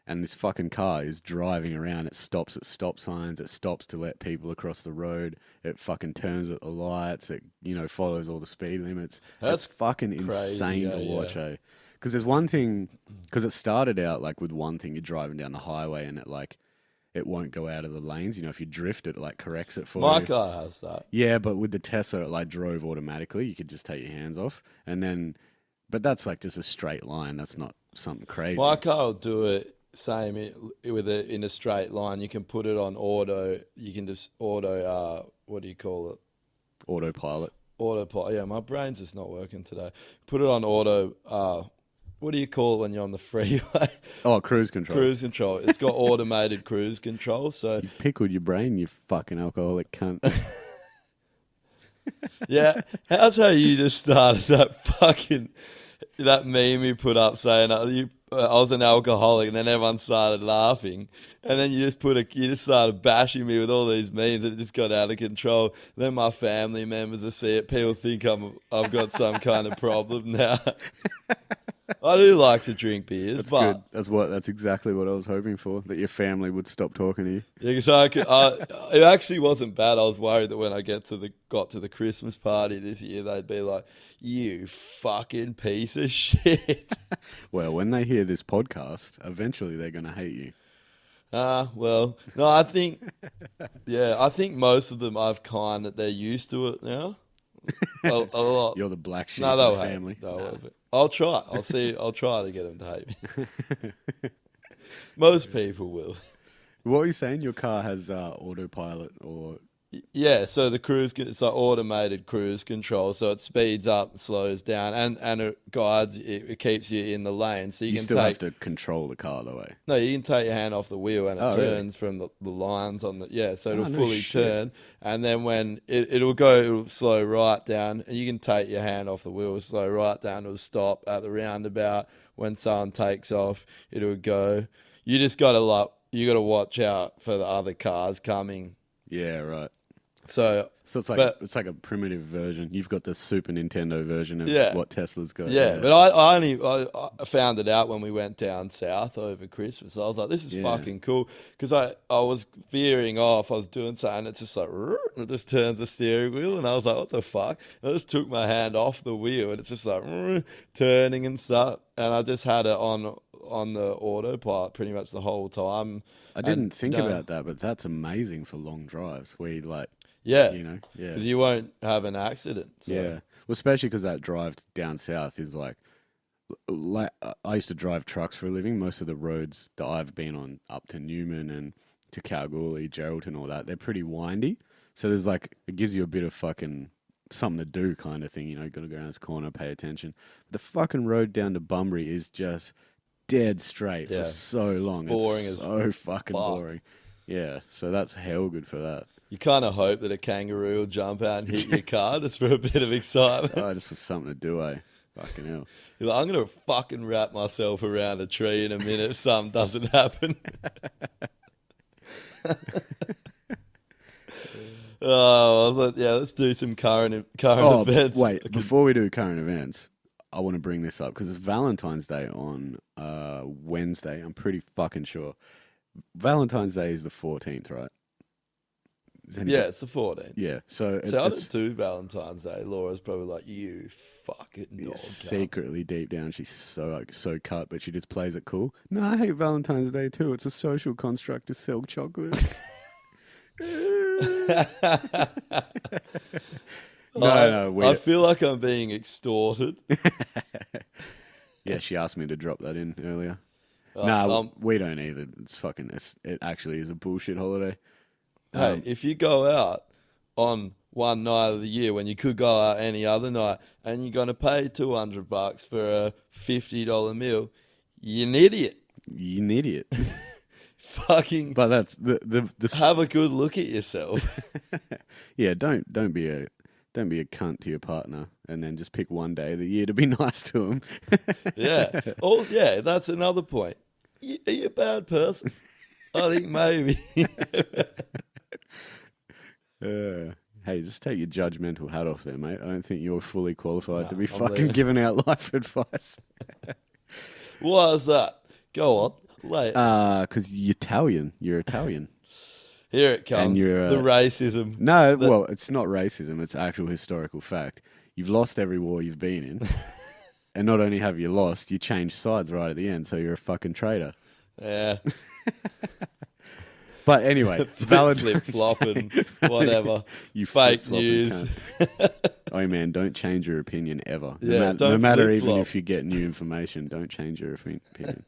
and this fucking car is driving around. It stops at stop signs. It stops to let people across the road. It fucking turns at the lights. It, follows all the speed limits. That's it's fucking crazy, insane to watch, eh? Because there's one thing, because it started out like with one thing, you're driving down the highway and it won't go out of the lanes. If you drift, it like corrects it for you. My car has that. Yeah, but with the Tesla, it like drove automatically. You could just take your hands off, but that's like just a straight line. That's not something crazy. My car will do it same in a straight line. You can put it on auto. You can just auto. What do you call it? Autopilot. Autopilot. Yeah, my brain's just not working today. Put it on auto. What do you call it when you're on the freeway? Oh, cruise control. Cruise control. It's got automated cruise control. So you've pickled your brain, you fucking alcoholic cunt. Yeah, how's how you just started that meme you put up saying I was an alcoholic, and then everyone started laughing, and then you just started bashing me with all these memes, and it just got out of control. Then my family members will see it. People think I've got some kind of problem now. I do like to drink beers, that's but good. That's exactly what I was hoping for. That your family would stop talking to you. yeah, because it actually wasn't bad. I was worried that when I got to the Christmas party this year, they'd be like, "You fucking piece of shit." Well, when they hear this podcast, eventually they're gonna hate you. Well, no, I think most of them they're used to it now. A lot. You're the black sheep No, of they'll the hate family. me. They'll hate me. I'll try. I'll try to get them to hate me. Most people will. What were you saying? Your car has autopilot or... Yeah, so it's like automated cruise control, so it speeds up, slows down, and it guides, it keeps you in the lane. So you can still have to control the car, though, eh? No, you can take your hand off the wheel and it turns really? from the lines on the... Yeah, so it'll no fully shit. turn, and then when it'll slow right down, and you can take your hand off the wheel, slow right down, it'll stop at the roundabout. When someone takes off, it'll go. You just got to watch out for the other cars coming. Yeah, right. So it's like a primitive version. You've got the Super Nintendo version of what Tesla's got. Yeah, but I found it out when we went down south over Christmas. I was like, this is fucking cool. Because I was veering off. I was doing something. It's just like, it just turns the steering wheel. And I was like, what the fuck? And I just took my hand off the wheel. And it's just like turning and stuff. And I just had it on the autopilot pretty much the whole time. I didn't think about that, but that's amazing for long drives where you like... Yeah, because you won't have an accident. So. Yeah, well, especially because that drive down south is like I used to drive trucks for a living. Most of the roads that I've been on up to Newman and to Kalgoorlie, Geraldton, all that, they're pretty windy. So there's it gives you a bit of fucking something to do kind of thing. You got to go around this corner, pay attention. The fucking road down to Bunbury is just dead straight for so long. It's boring as so fucking boring. Yeah, so that's hell good for that. You kind of hope that a kangaroo will jump out and hit your car just for a bit of excitement. Oh, just for something to do, eh? Fucking hell. You're like, I'm going to fucking wrap myself around a tree in a minute if something doesn't happen. Oh, let's do some current events. Wait, before we do current events, I want to bring this up because it's Valentine's Day on Wednesday. I'm pretty fucking sure. Valentine's Day is the 14th, right? Yeah, it's the 14th. Yeah, so I don't do Valentine's Day. Laura's probably like, you fucking dog. Secretly, deep down, she's so cut, but she just plays it cool. No, I hate Valentine's Day too. It's a social construct to sell chocolates. No. I feel like I'm being extorted. Yeah, she asked me to drop that in earlier. We don't either. It actually is a bullshit holiday. Hey, if you go out on one night of the year when you could go out any other night and you're going to pay $200 for a $50 meal, you're an idiot. You're an idiot. Fucking. But that's the have a good look at yourself. Yeah, don't be a cunt to your partner and then just pick one day of the year to be nice to him. Yeah. Oh, yeah, that's another point. Are you a bad person? I think maybe. Hey, just take your judgmental hat off there, mate. I don't think you're fully qualified to be fucking giving out life advice. Why is that? Go on. Like, Because you're Italian. You're Italian. here it And comes. you're The racism. no, The- well, it's not racism. It's actual historical fact. You've lost every war you've been in, and not only have you lost, you changed sides right at the end, so you're a fucking traitor. Yeah. But anyway, Valentine's Flip-flopping, Day. whatever. You Fake flip-flopping news. cunt. Oh man, don't change your opinion ever. Yeah, no don't matter even flip-flop. if you get new information, don't change your opinion.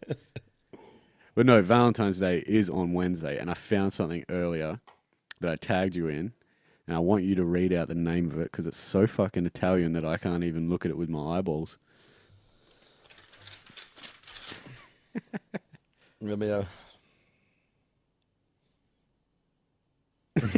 But no, Valentine's Day is on Wednesday, and I found something earlier that I tagged you in, and I want you to read out the name of it because it's so fucking Italian that I can't even look at it with my eyeballs. Let me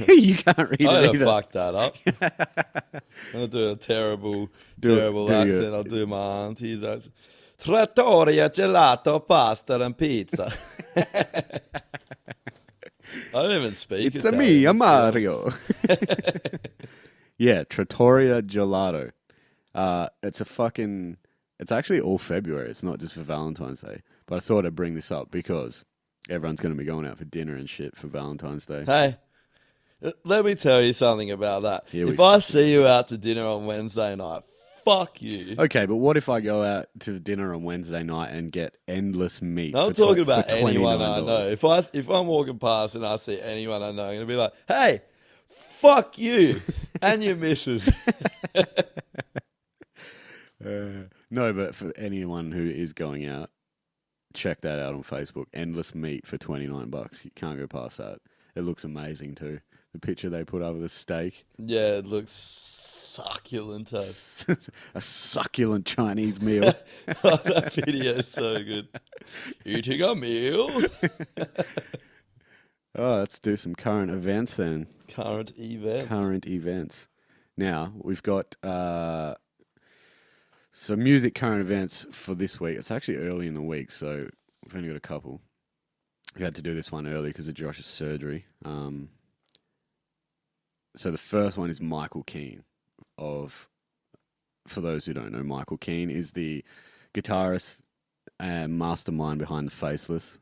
You can't read I'm it gonna either. fuck that up. I'm gonna do a terrible Do accent. your- I'll do my auntie's accent. Trattoria, gelato, pasta, and pizza. I don't even speak It's a Italian, me, a let's be honest. Mario. Yeah, Trattoria Gelato. It's actually all February. It's not just for Valentine's Day. But I thought I'd bring this up because everyone's going to be going out for dinner and shit for Valentine's Day. Hey, let me tell you something about that. Here we If I see you out to dinner on Wednesday night, fuck you. Okay, but what if I go out to dinner on Wednesday night and get endless meat? I'm for talking for about anyone I know. $29? If I'm walking past and I see anyone I know, I'm gonna be like, "Hey, fuck you and your missus." No, but for anyone who is going out, check that out on Facebook. Endless meat for $29. You can't go past that. It looks amazing too. The picture they put up of the steak. Yeah, it looks succulent. A succulent Chinese meal. Oh, that video is so good. Eating a meal. Oh, let's do some current events then. Current event. Current events. Now, we've got some music current events for this week. It's actually early in the week, so we've only got a couple. We had to do this one early because of Josh's surgery. So the first one is Michael Keane. For those who don't know, Michael Keane is the guitarist and mastermind behind the Faceless.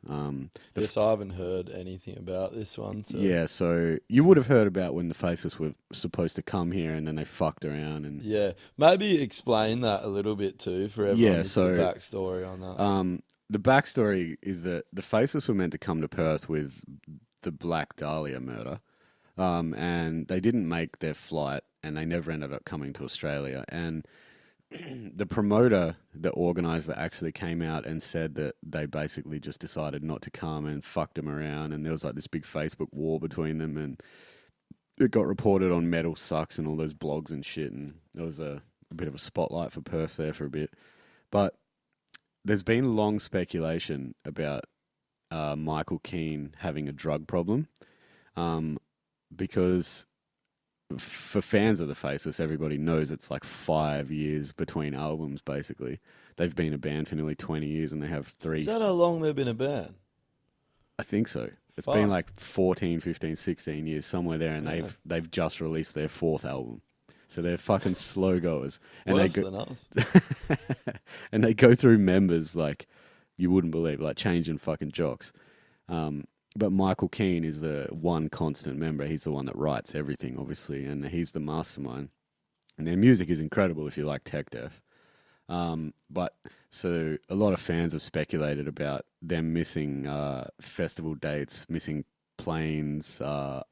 Yes, I haven't heard anything about this one. So. Yeah, so you would have heard about when the Faceless were supposed to come here and then they fucked around and Yeah, maybe explain that a little bit too for everyone. Yeah, just so- the backstory on that. the backstory is that the Faceless were meant to come to Perth with the Black Dahlia murder, and they didn't make their flight, and they never ended up coming to Australia. And the promoter, the organizer, actually came out and said that they basically just decided not to come and fucked them around, and there was like this big Facebook war between them, and it got reported on Metal Sucks and all those blogs and shit, and there was a bit of a spotlight for Perth there for a bit. But there's been long speculation about Michael Keane having a drug problem, because for fans of the Faceless, everybody knows it's like 5 years between albums, basically. They've been a band for nearly 20 years and they have three. Is that how long they've been a band? I think so. It's Fuck. been like 14, 15, 16 years, somewhere there, and Yeah. they've just released their fourth album. So they're fucking slow goers. And Worse they than us. and they go through members like you wouldn't believe, like changing fucking jocks. But Michael Keane is the one constant member. He's the one that writes everything, obviously, and he's the mastermind. And their music is incredible if you like tech death. But so a lot of fans have speculated about them missing festival dates, missing planes.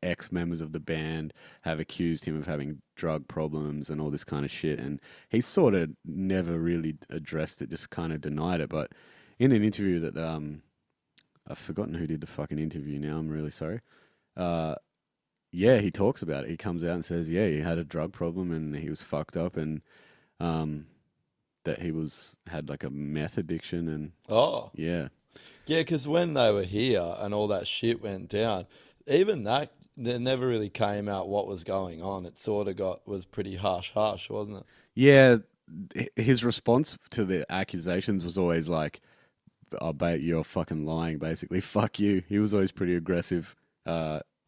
Ex-members of the band have accused him of having drug problems and all this kind of shit. And he sort of never really addressed it, just kind of denied it. But in an interview that I've forgotten who did the fucking interview now. I'm really sorry. Yeah, he talks about it. He comes out and says, yeah, he had a drug problem and he was fucked up, and that he had like a meth addiction, and Oh. yeah. Yeah, because when they were here and all that shit went down, even that, there never really came out what was going on. It sort of was pretty hush, wasn't it? Yeah, his response to the accusations was always like, I bet you're fucking lying, basically. Fuck you. He was always pretty aggressive.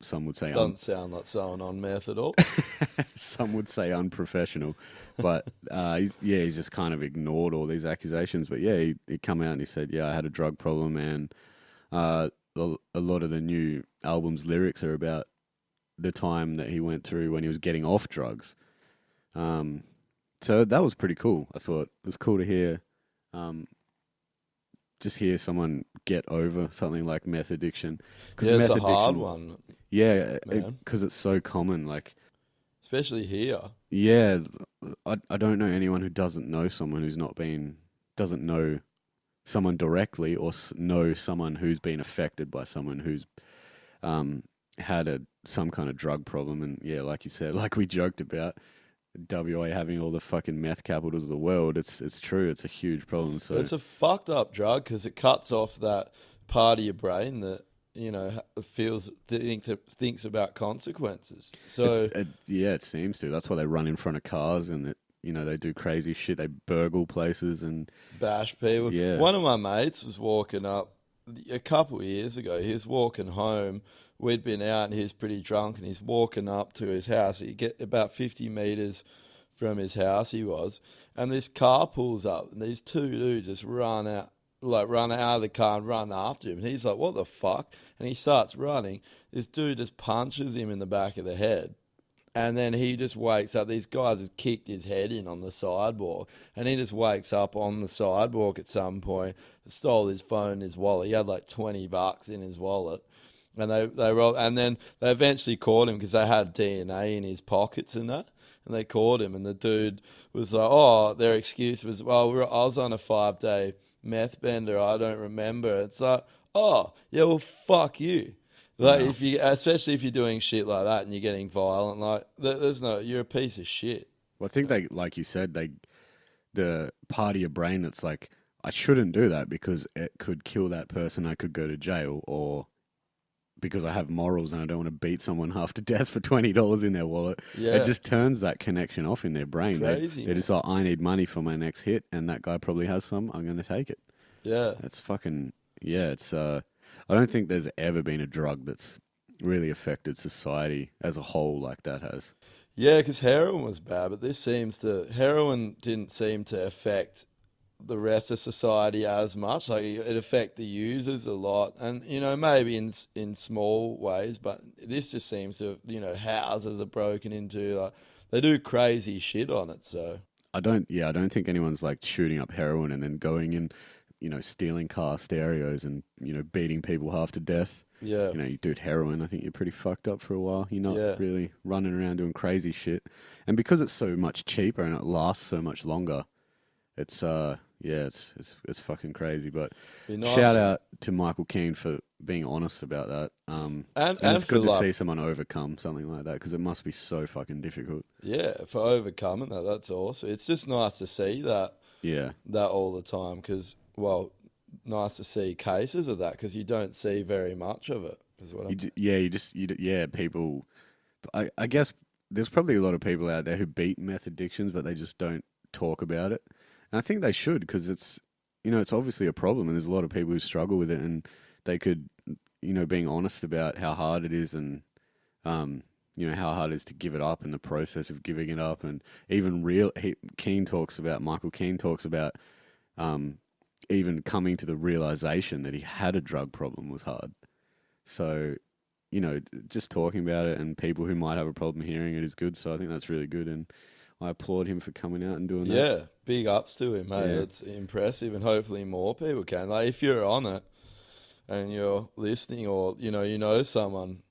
Some would say Doesn't sound like someone on meth at all. some would say unprofessional, but he's just kind of ignored all these accusations. But yeah, he come out and he said, yeah, I had a drug problem, and A lot of the new album's lyrics are about the time that he went through when he was getting off drugs. Um, so that was pretty cool. I thought it was cool to hear, um, just hear someone get over something like meth addiction. Because Yeah, it's meth a hard addiction, one, yeah, man. because it's so common. Like, Especially here. yeah, I don't know anyone who doesn't know someone who's not been, doesn't know someone directly or know someone who's been affected by someone who's um, had some kind of drug problem. And yeah, like you said, like we joked about, WA having all the fucking meth capitals of the world. It's true. It's a huge problem. So It's a fucked up drug because it cuts off that part of your brain that thinks about consequences. So yeah, it seems to. That's why they run in front of cars and they do crazy shit. They burgle places and bash people. yeah. One of my mates was walking up a couple of years ago. He was walking home. We'd been out and he was pretty drunk and he's walking up to his house. He get about 50 meters from his house he was, and this car pulls up and these two dudes just run out of the car and run after him. And he's like, what the fuck? And he starts running. This dude just punches him in the back of the head. And then he just wakes up. These guys have kicked his head in on the sidewalk. And he just wakes up on the sidewalk at some point, stole his phone, his wallet. He had like $20 in his wallet. And they rolled, and then they eventually caught him because they had DNA in his pockets and that. And they caught him, and the dude was like, "Oh, their excuse was, well, I was on a 5-day meth bender. I don't remember." It's like, "Oh, yeah, well, fuck you." Like Wow. especially if you're doing shit like that and you're getting violent, like you're a piece of shit. Well, I think they, like you said, the part of your brain that's like, I shouldn't do that because it could kill that person. I could go to jail, or because I have morals and I don't want to beat someone half to death for $20 in their wallet. It Yeah, just turns that connection off in their brain. crazy, They're man. just like, I need money for my next hit, and that guy probably has some. I'm going to take it. Yeah, That's fucking yeah. It's I don't think there's ever been a drug that's really affected society as a whole like that has. yeah, because heroin was bad, but heroin didn't seem to affect the rest of society as much. Like it affect the users a lot, and maybe in small ways. But this just seems to houses are broken into. Like they do crazy shit on it. So I don't think anyone's like shooting up heroin and then going in, stealing car stereos and, beating people half to death. yeah, You do heroin, I think you're pretty fucked up for a while. You're not yeah, really running around doing crazy shit. And because it's so much cheaper and it lasts so much longer, it's yeah, it's fucking crazy. But be shout nice. out to Michael Keane for being honest about that. And And it's for good to like see someone overcome something like that because it must be so fucking difficult. yeah, for overcoming that. That's awesome. It's just nice to see Yeah. that all the time because nice to see cases of that because you don't see very much of it. Is what I'm. Yeah, yeah, people. I guess there's probably a lot of people out there who beat meth addictions, but they just don't talk about it. And I think they should because it's obviously a problem, and there's a lot of people who struggle with it, and they could, being honest about how hard it is, and how hard it is to give it up, and the process of giving it up, and even Michael Keane talks about, um, even coming to the realization that he had a drug problem was hard. So, just talking about it and people who might have a problem hearing it is good. So I think that's really good. And I applaud him for coming out and doing that. Yeah, big ups to him, mate. Yeah. It's impressive, and hopefully more people can. Like if you're on it and you're listening, or someone,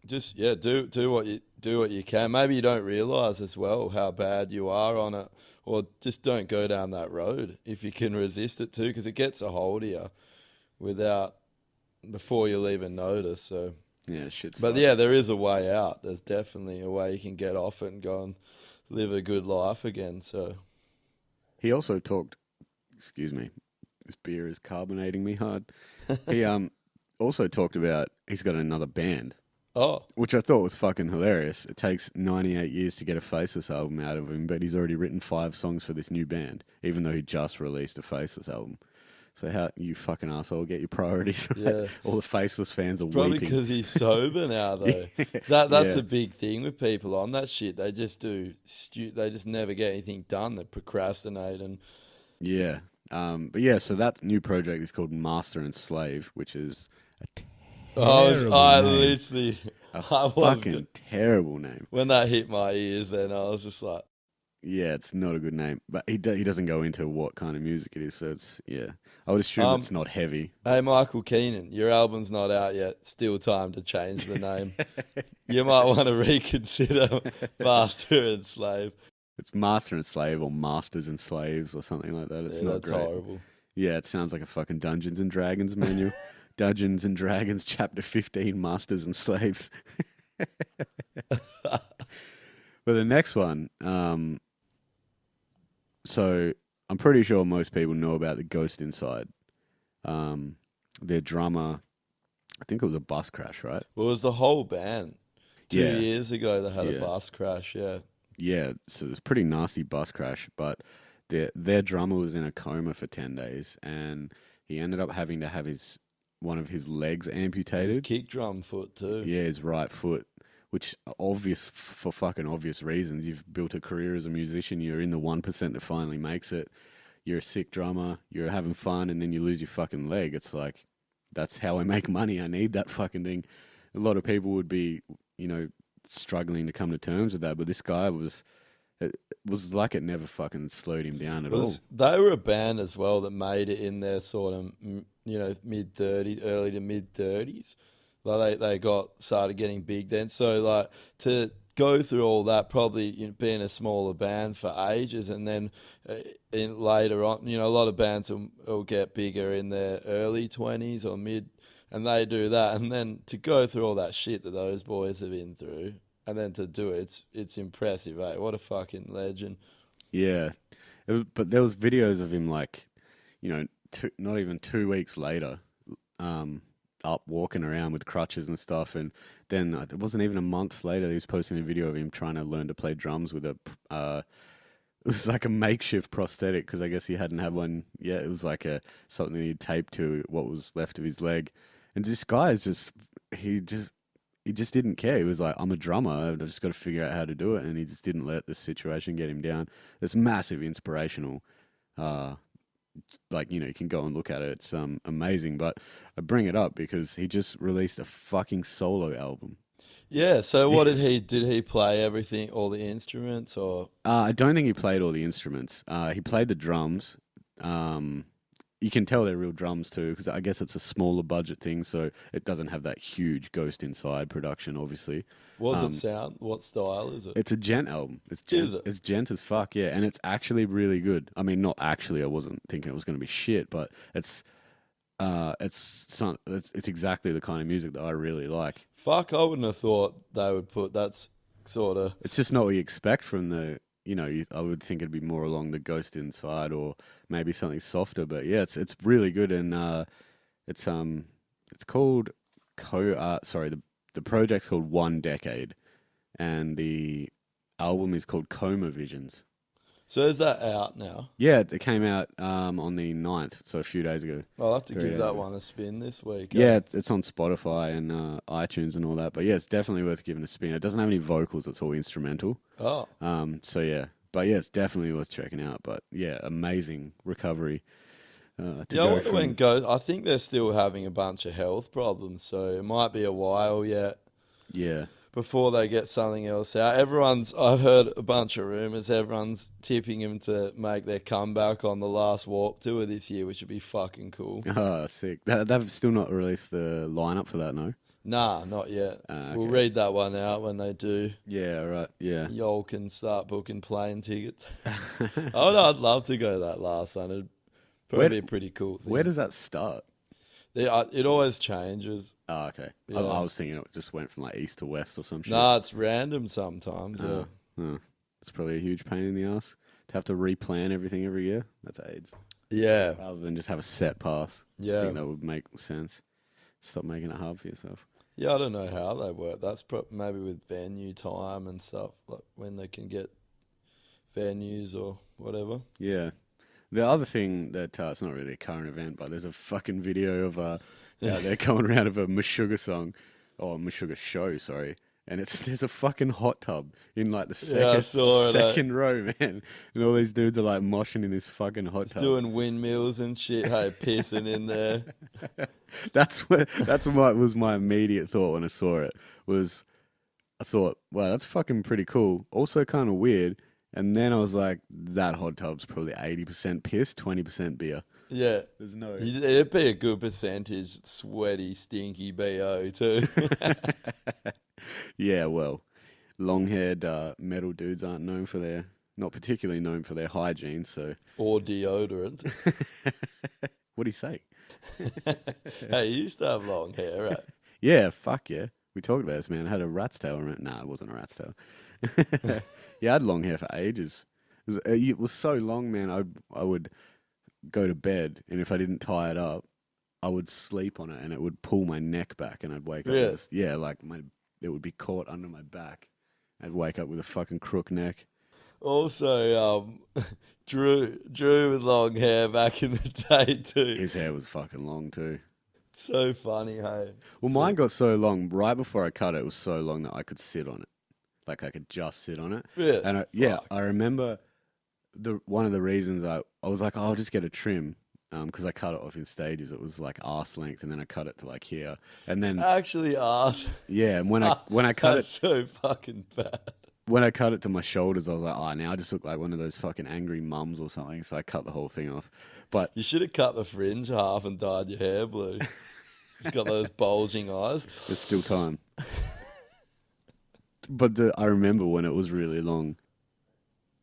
just do what you can. Maybe you don't realize as well how bad you are on it, or just don't go down that road if you can resist it too, because it gets a hold of you without before you'll even notice. So, Yeah, shit's but fucked. yeah, there is a way out. There's definitely a way you can get off it and go and live a good life again. So. He also talked, excuse me, this beer is carbonating me hard. He also talked about he's got another band, Oh, which I thought was fucking hilarious. It takes 98 years to get a Faceless album out of him, but he's already written 5 songs for this new band, even though he just released a Faceless album. So how you fucking asshole get your priorities right? yeah. All the Faceless fans are Probably weeping. because he's sober now, though. Yeah, That's yeah, a big thing with people on that shit. They just they just never get anything done. They procrastinate and yeah. But yeah, so that new project is called Master and Slave, which is Terrible I name. literally, A I was fucking terrible name. when that hit my ears. Then I was just like, Yeah, it's not a good name, but he doesn't go into what kind of music it is. So it's yeah, I would assume um, it's not heavy. hey Michael Keenan, your album's not out yet. Still time to change the name. You might want to reconsider Master and Slave. It's Master and Slave or Masters and Slaves or something like that. It's Yeah, not that's great. horrible. Yeah, it sounds like a fucking Dungeons and Dragons menu. Dungeons and Dragons, Chapter 15, Masters and Slaves. But the next one, so I'm pretty sure most people know about the Ghost Inside. Um, their drummer, I think it was a bus crash, right? Well, it was the whole band. Two Yeah, years ago, they had a yeah, bus crash. Yeah. yeah. So it was a pretty nasty bus crash, but their drummer was in a coma for 10 days, and he ended up having to have his one of his legs His amputated. kick drum foot too. Yeah, his right foot, which obvious for fucking obvious reasons. You've built a career as a musician. You're in the 1% that finally makes it. You're a sick drummer. You're having fun, and then you lose your fucking leg. It's like that's how I make money. I need that fucking thing. A lot of people would be, you know, struggling to come to terms with that, but this guy was. It was like it never fucking slowed him down at all. They were a band as well that made it in their sort of mid 30s, early to mid 30s. Like they got started getting big then. So like to go through all that, probably being a smaller band for ages, and then in later on, a lot of bands will get bigger in their early 20s or mid, and they do that, and then to go through all that shit that those boys have been through. And then to do it, it's impressive, eh? What a fucking legend. Yeah, but there was videos of him like, not even 2 weeks later, um, up walking around with crutches and stuff, and then it wasn't even a month later he was posting a video of him trying to learn to play drums with it was like a makeshift prosthetic because I guess he hadn't had one yet. It was like something he'd taped to what was left of his leg, and this guy is he just he just didn't care. He was like, I'm a drummer. I've just got to figure out how to do it. And he just didn't let this situation get him down. It's massive inspirational. Uh, you can go and look at it. It's amazing. But I bring it up because he just released a fucking solo album. Yeah, so what did he play everything, all the instruments, or? I don't think he played all the instruments. He played the drums. You can tell they're real drums too, because I guess it's a smaller budget thing, so it doesn't have that huge Ghost Inside production, obviously. What does it sound? What style is it? It's a gent album. Is it? It's gent as fuck, yeah, and it's actually really good. I mean, not actually. I wasn't thinking it was going to be shit, but it's exactly the kind of music that I really like. Fuck, I wouldn't have thought they would put that's sort of. It's just not what you expect from the. I would think it'd be more along the Ghost Inside or maybe something softer. But yeah, it's really good, and it's called the project's called 1 Decade, and the album is called Coma Visions. So is that out now? Yeah, it came out on the 9th, so a few days ago. I'll have to 3 give days that ago. one a spin this week. Yeah, it's on Spotify and iTunes and all that. But yeah, it's definitely worth giving a spin. It doesn't have any vocals; it's all instrumental. Oh, So yeah, but yeah, it's definitely worth checking out. But yeah, amazing recovery. To yeah. I go wonder when from I think they're still having a bunch of health problems, so it might be a while yet yeah, before they get something else out. I've heard a bunch of rumours. Everyone's tipping him to make their comeback on the last Warped Tour this year, which would be fucking cool. oh sick. They've still not released the lineup for that, no. Nah, not yet. Okay. We'll read that one out when they do. Yeah, right. Yeah. Y'all can start booking plane tickets. I'd love to go to that last one. It'd probably be a pretty cool thing. Where does that start? It always changes. Oh, okay. Yeah. I was thinking it just went from like east to west or some shit. Nah, it's random sometimes. Yeah. It's probably a huge pain in the ass to have to replan everything every year. That's AIDS. Yeah. Rather than just have a set path. I Yeah. think that would make sense. Stop making it hard for yourself. Yeah, I don't know how they work. That's maybe with venue time and stuff, like when they can get venues or whatever. Yeah. The other thing that it's not really a current event, but there's a fucking video of they're going around of a Meshuggah song, or Meshuggah show, sorry, and there's a fucking hot tub in like the Yeah, I second saw it. second row, man. And all these dudes are like moshing in this fucking hot It's tub. doing windmills and shit. Hey, pissing in there. That's what was my immediate thought when I saw it. Was I thought, wow, that's fucking pretty cool. Also kind of weird. And then I was like, that hot tub's probably 80% piss, 20% beer. Yeah. There's no. It'd be a good percentage sweaty, stinky BO too. Yeah, well, long-haired metal dudes aren't not particularly known for their hygiene. So, Or deodorant. what do you say? Hey, you used to have long hair, right? Yeah, fuck yeah. We talked about this, man. I had a rat's tail. Nah, it wasn't a rat's tail. Yeah, I had long hair for ages. It was so long, man. I would go to bed, and if I didn't tie it up, I would sleep on it, and it would pull my neck back, and I'd wake up. Yeah. Like it would be caught under my back. I'd wake up with a fucking crook neck. Also, Drew with long hair back in the day too. His hair was fucking long too. So funny, hey. Well, mine got so long right before I cut it. It was so long that I could sit on it, like I could just sit on it. Yeah. And I remember one of the reasons I was like, oh, I'll just get a trim, because I cut it off in stages. It was like arse length, and then I cut it to like here, and then Actually, arse. yeah, and when I cut That's it so fucking bad. when I cut it to my shoulders, I was like, oh, now I just look like one of those fucking angry mums or something. So I cut the whole thing off. But You should have cut the fringe half and dyed your hair blue. It's got those bulging eyes. there's still time. But I remember when it was really long.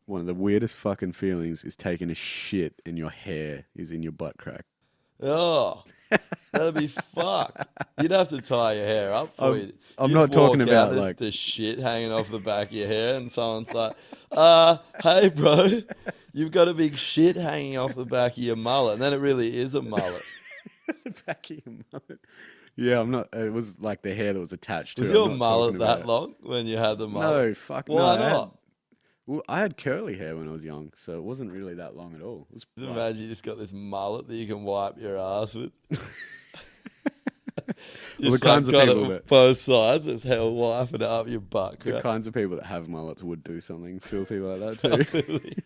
One of the weirdest fucking feelings is taking a shit and your hair is in your butt crack. Oh, that'd be fucked. You'd have to tie your hair up for you. I'm You not just walk talking out, about, there's like- the shit hanging off the back of your hair, and someone's like, hey, bro, you've got a big shit hanging off the back of your mullet. And then it really is a mullet. The back of your mullet. Yeah, I'm not. It was like the hair that was attached to Was it. your I'm not talking mullet that about it. long when you had the mullet? No, fuck Why no. not? I had curly hair when I was young, so it wasn't really that long at all. It was Just like- imagine you just got this mullet that you can wipe your ass with. Well, the Just, kinds of got people it that- both sides. It's hell wiping it up your butt the crack. kinds of people that have mullets would do something filthy like that too. Absolutely.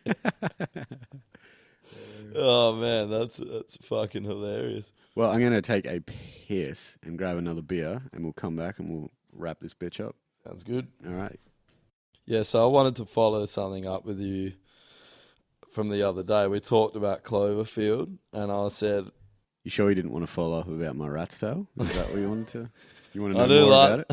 Oh man, that's fucking hilarious. Well, I'm gonna take a piss and grab another beer, and we'll come back and we'll wrap this bitch up. Sounds good. All right. Yeah, so I wanted to follow something up with you from the other day. We talked about Cloverfield, and I said, You sure you didn't want to follow up about my rat's tail? Is that what you wanted to? You want to I know do more like.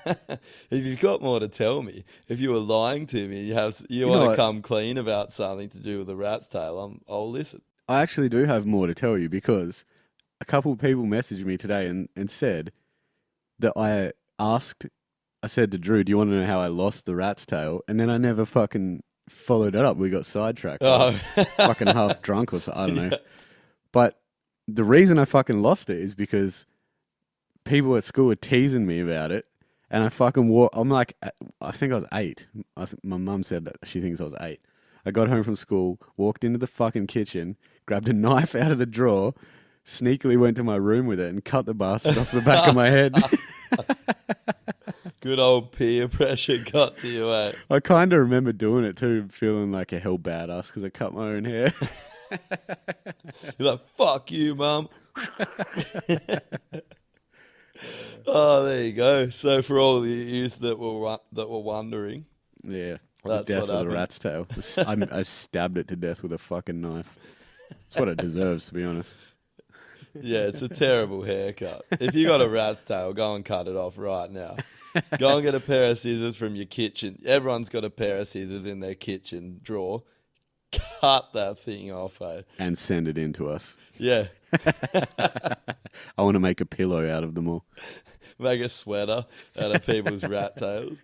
about it? If you've got more to tell me, if you were lying to me, you know want to what? come clean about something to do with the rat's tail. I'll listen. I actually do have more to tell you because a couple of people messaged me today and said that I said to Drew, do you want to know how I lost the rat's tail? And then I never fucking followed it up. We got sidetracked. I was fucking half drunk or something. I don't know. Yeah. But the reason I fucking lost it is because people at school were teasing me about it. And I fucking I'm like, I think I was 8. My mum said that she thinks I was 8. I got home from school, walked into the fucking kitchen, grabbed a knife out of the drawer, sneakily went to my room with it and cut the bastard off the back of my head. Good old peer pressure got to you, eh? I kind of remember doing it too, feeling like a hell badass because I cut my own hair. You're like, fuck you, mum. Oh, there you go. So for all the yous that were wondering, Yeah. That's the death what of happened. the rat's tail. I stabbed it to death with a fucking knife. That's what it deserves, to be honest. yeah, it's a terrible haircut. If you got a rat's tail, go and cut it off right now. Go and get a pair of scissors from your kitchen. Everyone's got a pair of scissors in their kitchen drawer. Cut that thing off, eh? And send it in to us. Yeah. I want to make a pillow out of them all. Make a sweater out of people's rat tails.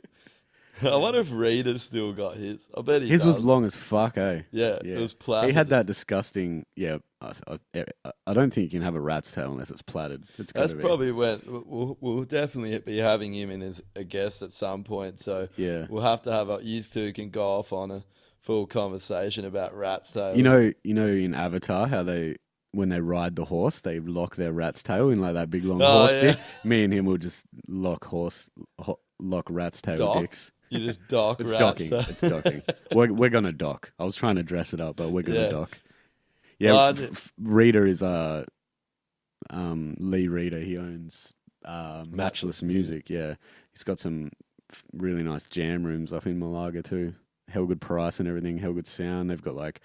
I wonder if Rita's still got his. I bet he His does. was long as fuck, eh? Yeah, it was plaited. He had that disgusting. Yeah, I don't think you can have a rat's tail unless it's plaited. It's gotta That's be. probably when we'll definitely be having him in as a guest at some point. So Yeah. we'll have to have you two can go off on a full conversation about rat's tails. You know, in Avatar, how when they ride the horse, they lock their rat's tail in like that big long Oh, horse yeah. dick. Me and him will just lock rat's tail Dock? dicks. You just dock It's rats. docking. So. It's docking. We're gonna dock. I was trying to dress it up, but we're gonna Yeah. dock. Yeah, Well, Reader is Lee Reader. He owns Matchless Music. Yeah, he's got some really nice jam rooms up in Malaga too. Hell good price and everything. Hell good sound. They've got like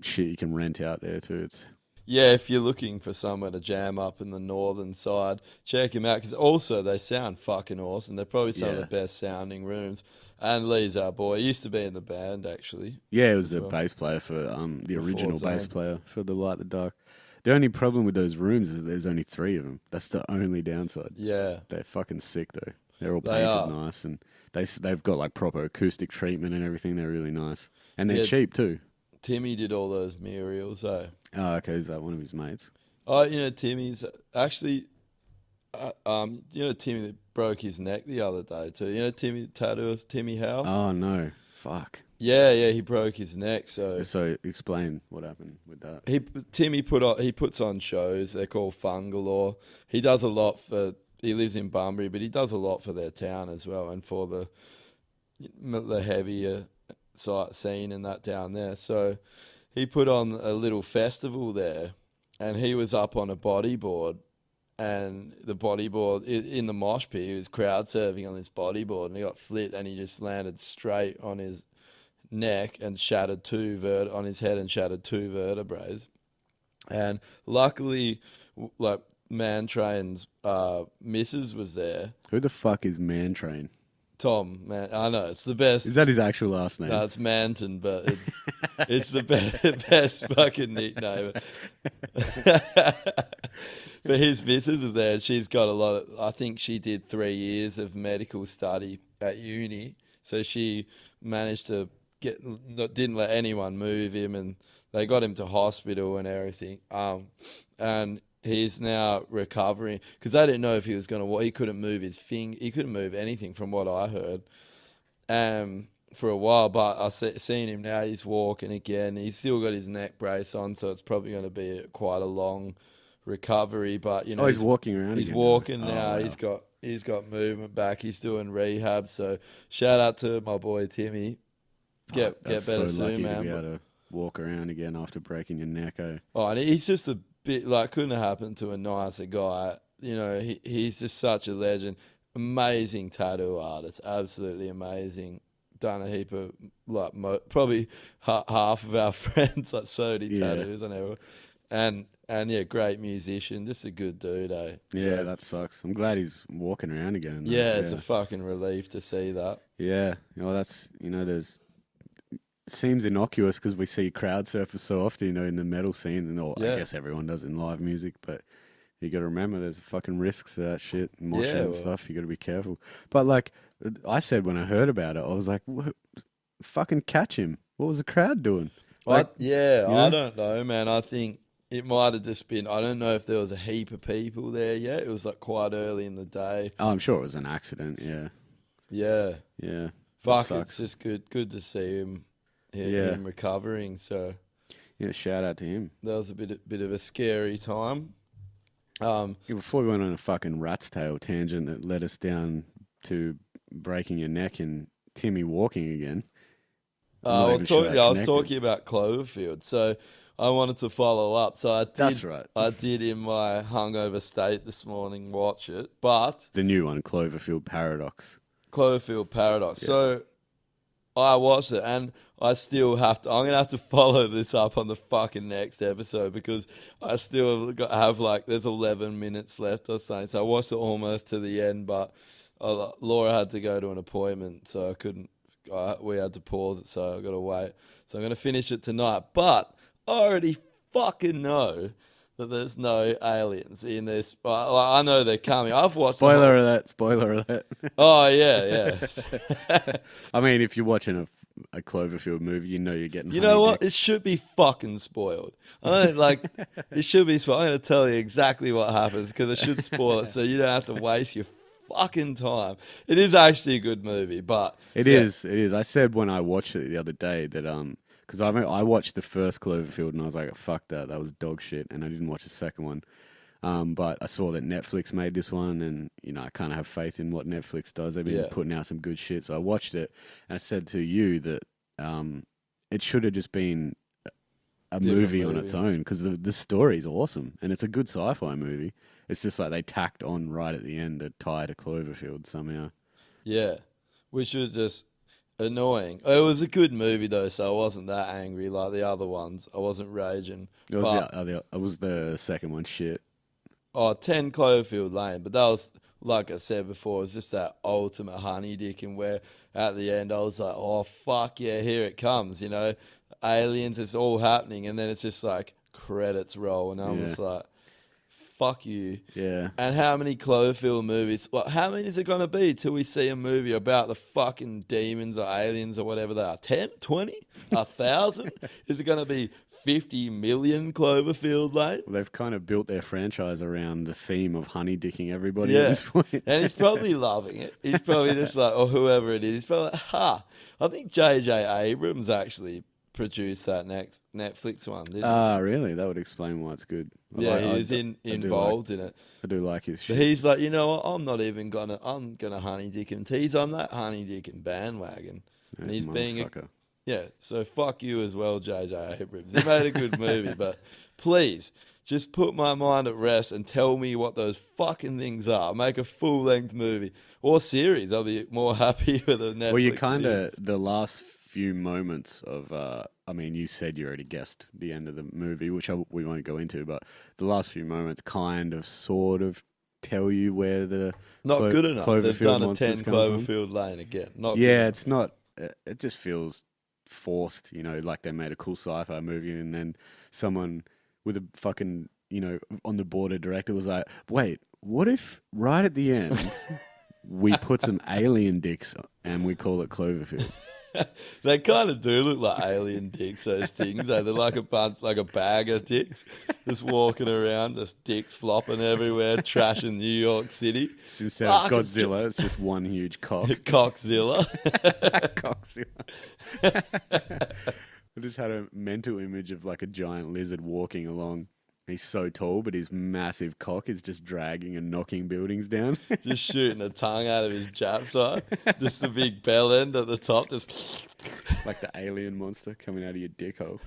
shit you can rent out there too. It's Yeah, if you're looking for somewhere to jam up in the northern side, check him out because also they sound fucking awesome. They're probably some of the best sounding rooms. And Lee's our boy. He used to be in the band actually. yeah. It was the bass player for the original bass player for the Light the Dark. The only problem with those rooms is there's only 3 of them. That's the only downside. Yeah, They're fucking sick though. They're all They painted are. nice and they've got like proper acoustic treatment and everything. They're really nice and they're Yeah. cheap too. Timmy did all those murals. Oh, okay. Is that one of his mates? Oh, Timmy's actually, Timmy that broke his neck the other day too. Timmy tattooist Timmy Howe. Oh no, fuck. Yeah, he broke his neck. So So explain what happened with that. Timmy puts on shows. They're called Fungalore. He does a lot for. He lives in Bunbury, but he does a lot for their town as well, and for the heavier scene and that down there. So he put on a little festival there, and he was up on a bodyboard, and the bodyboard in the mosh pit. He was crowd surfing on this bodyboard, and he got flipped, and he just landed straight on his neck and shattered on his head and shattered 2 vertebrae. And luckily, like Man Train's missus was there. Who the fuck is Man Train? Tom, man, I know it's the best. Is that his actual last name? No, it's Manton, but it's the best fucking nickname. But his missus is there, and she's got a lot of. I think she did 3 years of medical study at uni, so she managed to didn't let anyone move him, and they got him to hospital and everything. And he's now recovering because they didn't know if he was going to. He couldn't move his finger. He couldn't move anything, from what I heard. For a while, but I've seen him now. He's walking again. He's still got his neck brace on, so it's probably going to be quite a long recovery. But he's walking around. He's again walking now. now. Wow. He's got movement back. He's doing rehab. So shout out to my boy Timmy. Get better so soon, lucky man. to be able to walk around again after breaking your neck. Oh, and he's just a bit like couldn't have happened to a nicer guy. He's just such a legend. Amazing tattoo artist, absolutely amazing. Done a heap of probably half of our friends like Sody tattoos and everyone. And yeah, great musician, just a good dude, eh? Yeah, So, that sucks. I'm glad he's walking around again. Though. yeah, it's a fucking relief to see that. Yeah, that's there's. Seems innocuous because we see crowd surfers so often, in the metal scene, and I guess everyone does in live music. But you got to remember, there's fucking risks to that shit, moshing and stuff. You got to be careful. But like I said when I heard about it, I was like, "Fucking catch him!" What was the crowd doing? I don't know, man. I think it might have just been. I don't know if there was a heap of people there yet. It was like quite early in the day. Oh, I'm sure it was an accident. Yeah. Fuck, it's just good to see him. Him recovering. So yeah, shout out to him. That was a bit of a scary time. Before we went on a fucking rat's tail tangent that led us down to breaking your neck and Timmy walking again. I was talking about Cloverfield, so I wanted to follow up. So I did. That's right. I did in my hungover state this morning watch it, but the new one, Cloverfield Paradox. Yeah. So I watched it, and I still have to. I'm gonna have to follow this up on the fucking next episode because I still have there's 11 minutes left or something. So I watched it almost to the end, but Laura had to go to an appointment, so I couldn't. We had to pause it, so I got to wait. So I'm gonna finish it tonight, but I already fucking know that there's no aliens in this. I know they're coming. I've watched. Spoiler alert! Oh yeah. I mean, if you're watching a Cloverfield movie, you're getting. You know what? It should be fucking spoiled. I don't it should be spoiled. I'm going to tell you exactly what happens because it should spoil it, so you don't have to waste your fucking time. It is actually a good movie, but it is. I said when I watched it the other day that Because I watched the first Cloverfield and I was like, fuck that, that was dog shit, and I didn't watch the second one. But I saw that Netflix made this one, and I kind of have faith in what Netflix does. They've been Yeah, putting out some good shit, so I watched it, and I said to you that it should have just been a different movie on its movie. own because the story's awesome and it's a good sci-fi movie. It's just like they tacked on right at the end to tie to Cloverfield somehow. Yeah, which was just annoying. It was a good movie though, so I wasn't that angry like the other ones. I wasn't raging. But It was the second one. Shit. oh, 10 Cloverfield Lane, but that was like I said before, it was just that ultimate honey dick, and where at the end I was like, oh fuck yeah, here it comes, aliens, it's all happening, and then it's just like credits roll, and I'm Yeah. just like, fuck you. Yeah. And how many Cloverfield movies? Well, how many is it going to be till we see a movie about the fucking demons or aliens or whatever they are? 10, 20, 1,000? Is it going to be 50 million Cloverfield Lane? Well, they've kind of built their franchise around the theme of honey dicking everybody at Yeah. this point. And he's probably loving it. He's probably just like, or whoever it is, he's probably like, ha. I think J.J. Abrams actually produced that next Netflix one, didn't he? Ah, really? That would explain why it's good. Yeah, he was involved in it. I do like his But shit. he's like, you know what? I'm gonna honey dick him. He's on that honey dicking bandwagon, and he's being yeah. So fuck you as well, J.J. Abrams. He made a good movie, but please just put my mind at rest and tell me what those fucking things are. Make a full length movie or series. I'll be more happy with a Netflix. Well, you kind series. of the last few moments of. I mean, you said you already guessed the end of the movie, which we won't go into, but the last few moments kind of, sort of, tell you where the Not good enough. They've Cloverfield done a monsters 10 come from. Cloverfield Lane again. Not good Yeah, enough. it's not. It just feels forced, like they made a cool sci-fi movie and then someone with a fucking, on the border director was like, wait, what if right at the end we put some alien dicks and we call it Cloverfield? They kind of do look like alien dicks, those things. They're like a bunch, like a bag of dicks, just walking around, just dicks flopping everywhere, trashing New York City. Instead of Godzilla, it's just one huge cock. Cockzilla. Cockzilla. I just had a mental image of like a giant lizard walking along. He's so tall, but his massive cock is just dragging and knocking buildings down. Just shooting a tongue out of his jap side. Just the big bell end at the top. Just like the alien monster coming out of your dick hole.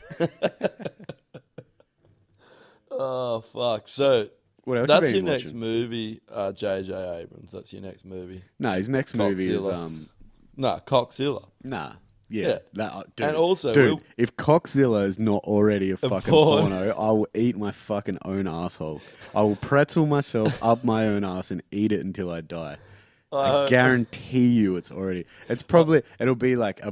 oh, fuck. So What else that's you your been next watching? movie, J.J. Abrams. That's your next movie. No, his next movie is Cockzilla. No, Cockzilla. nah. Yeah. Yeah, dude, And also, dude, if Cockzilla is not already a fucking porn. porno, I will eat my fucking own asshole. I will pretzel myself up my own ass and eat it until I die. I guarantee you, it's already. It's probably. It'll be like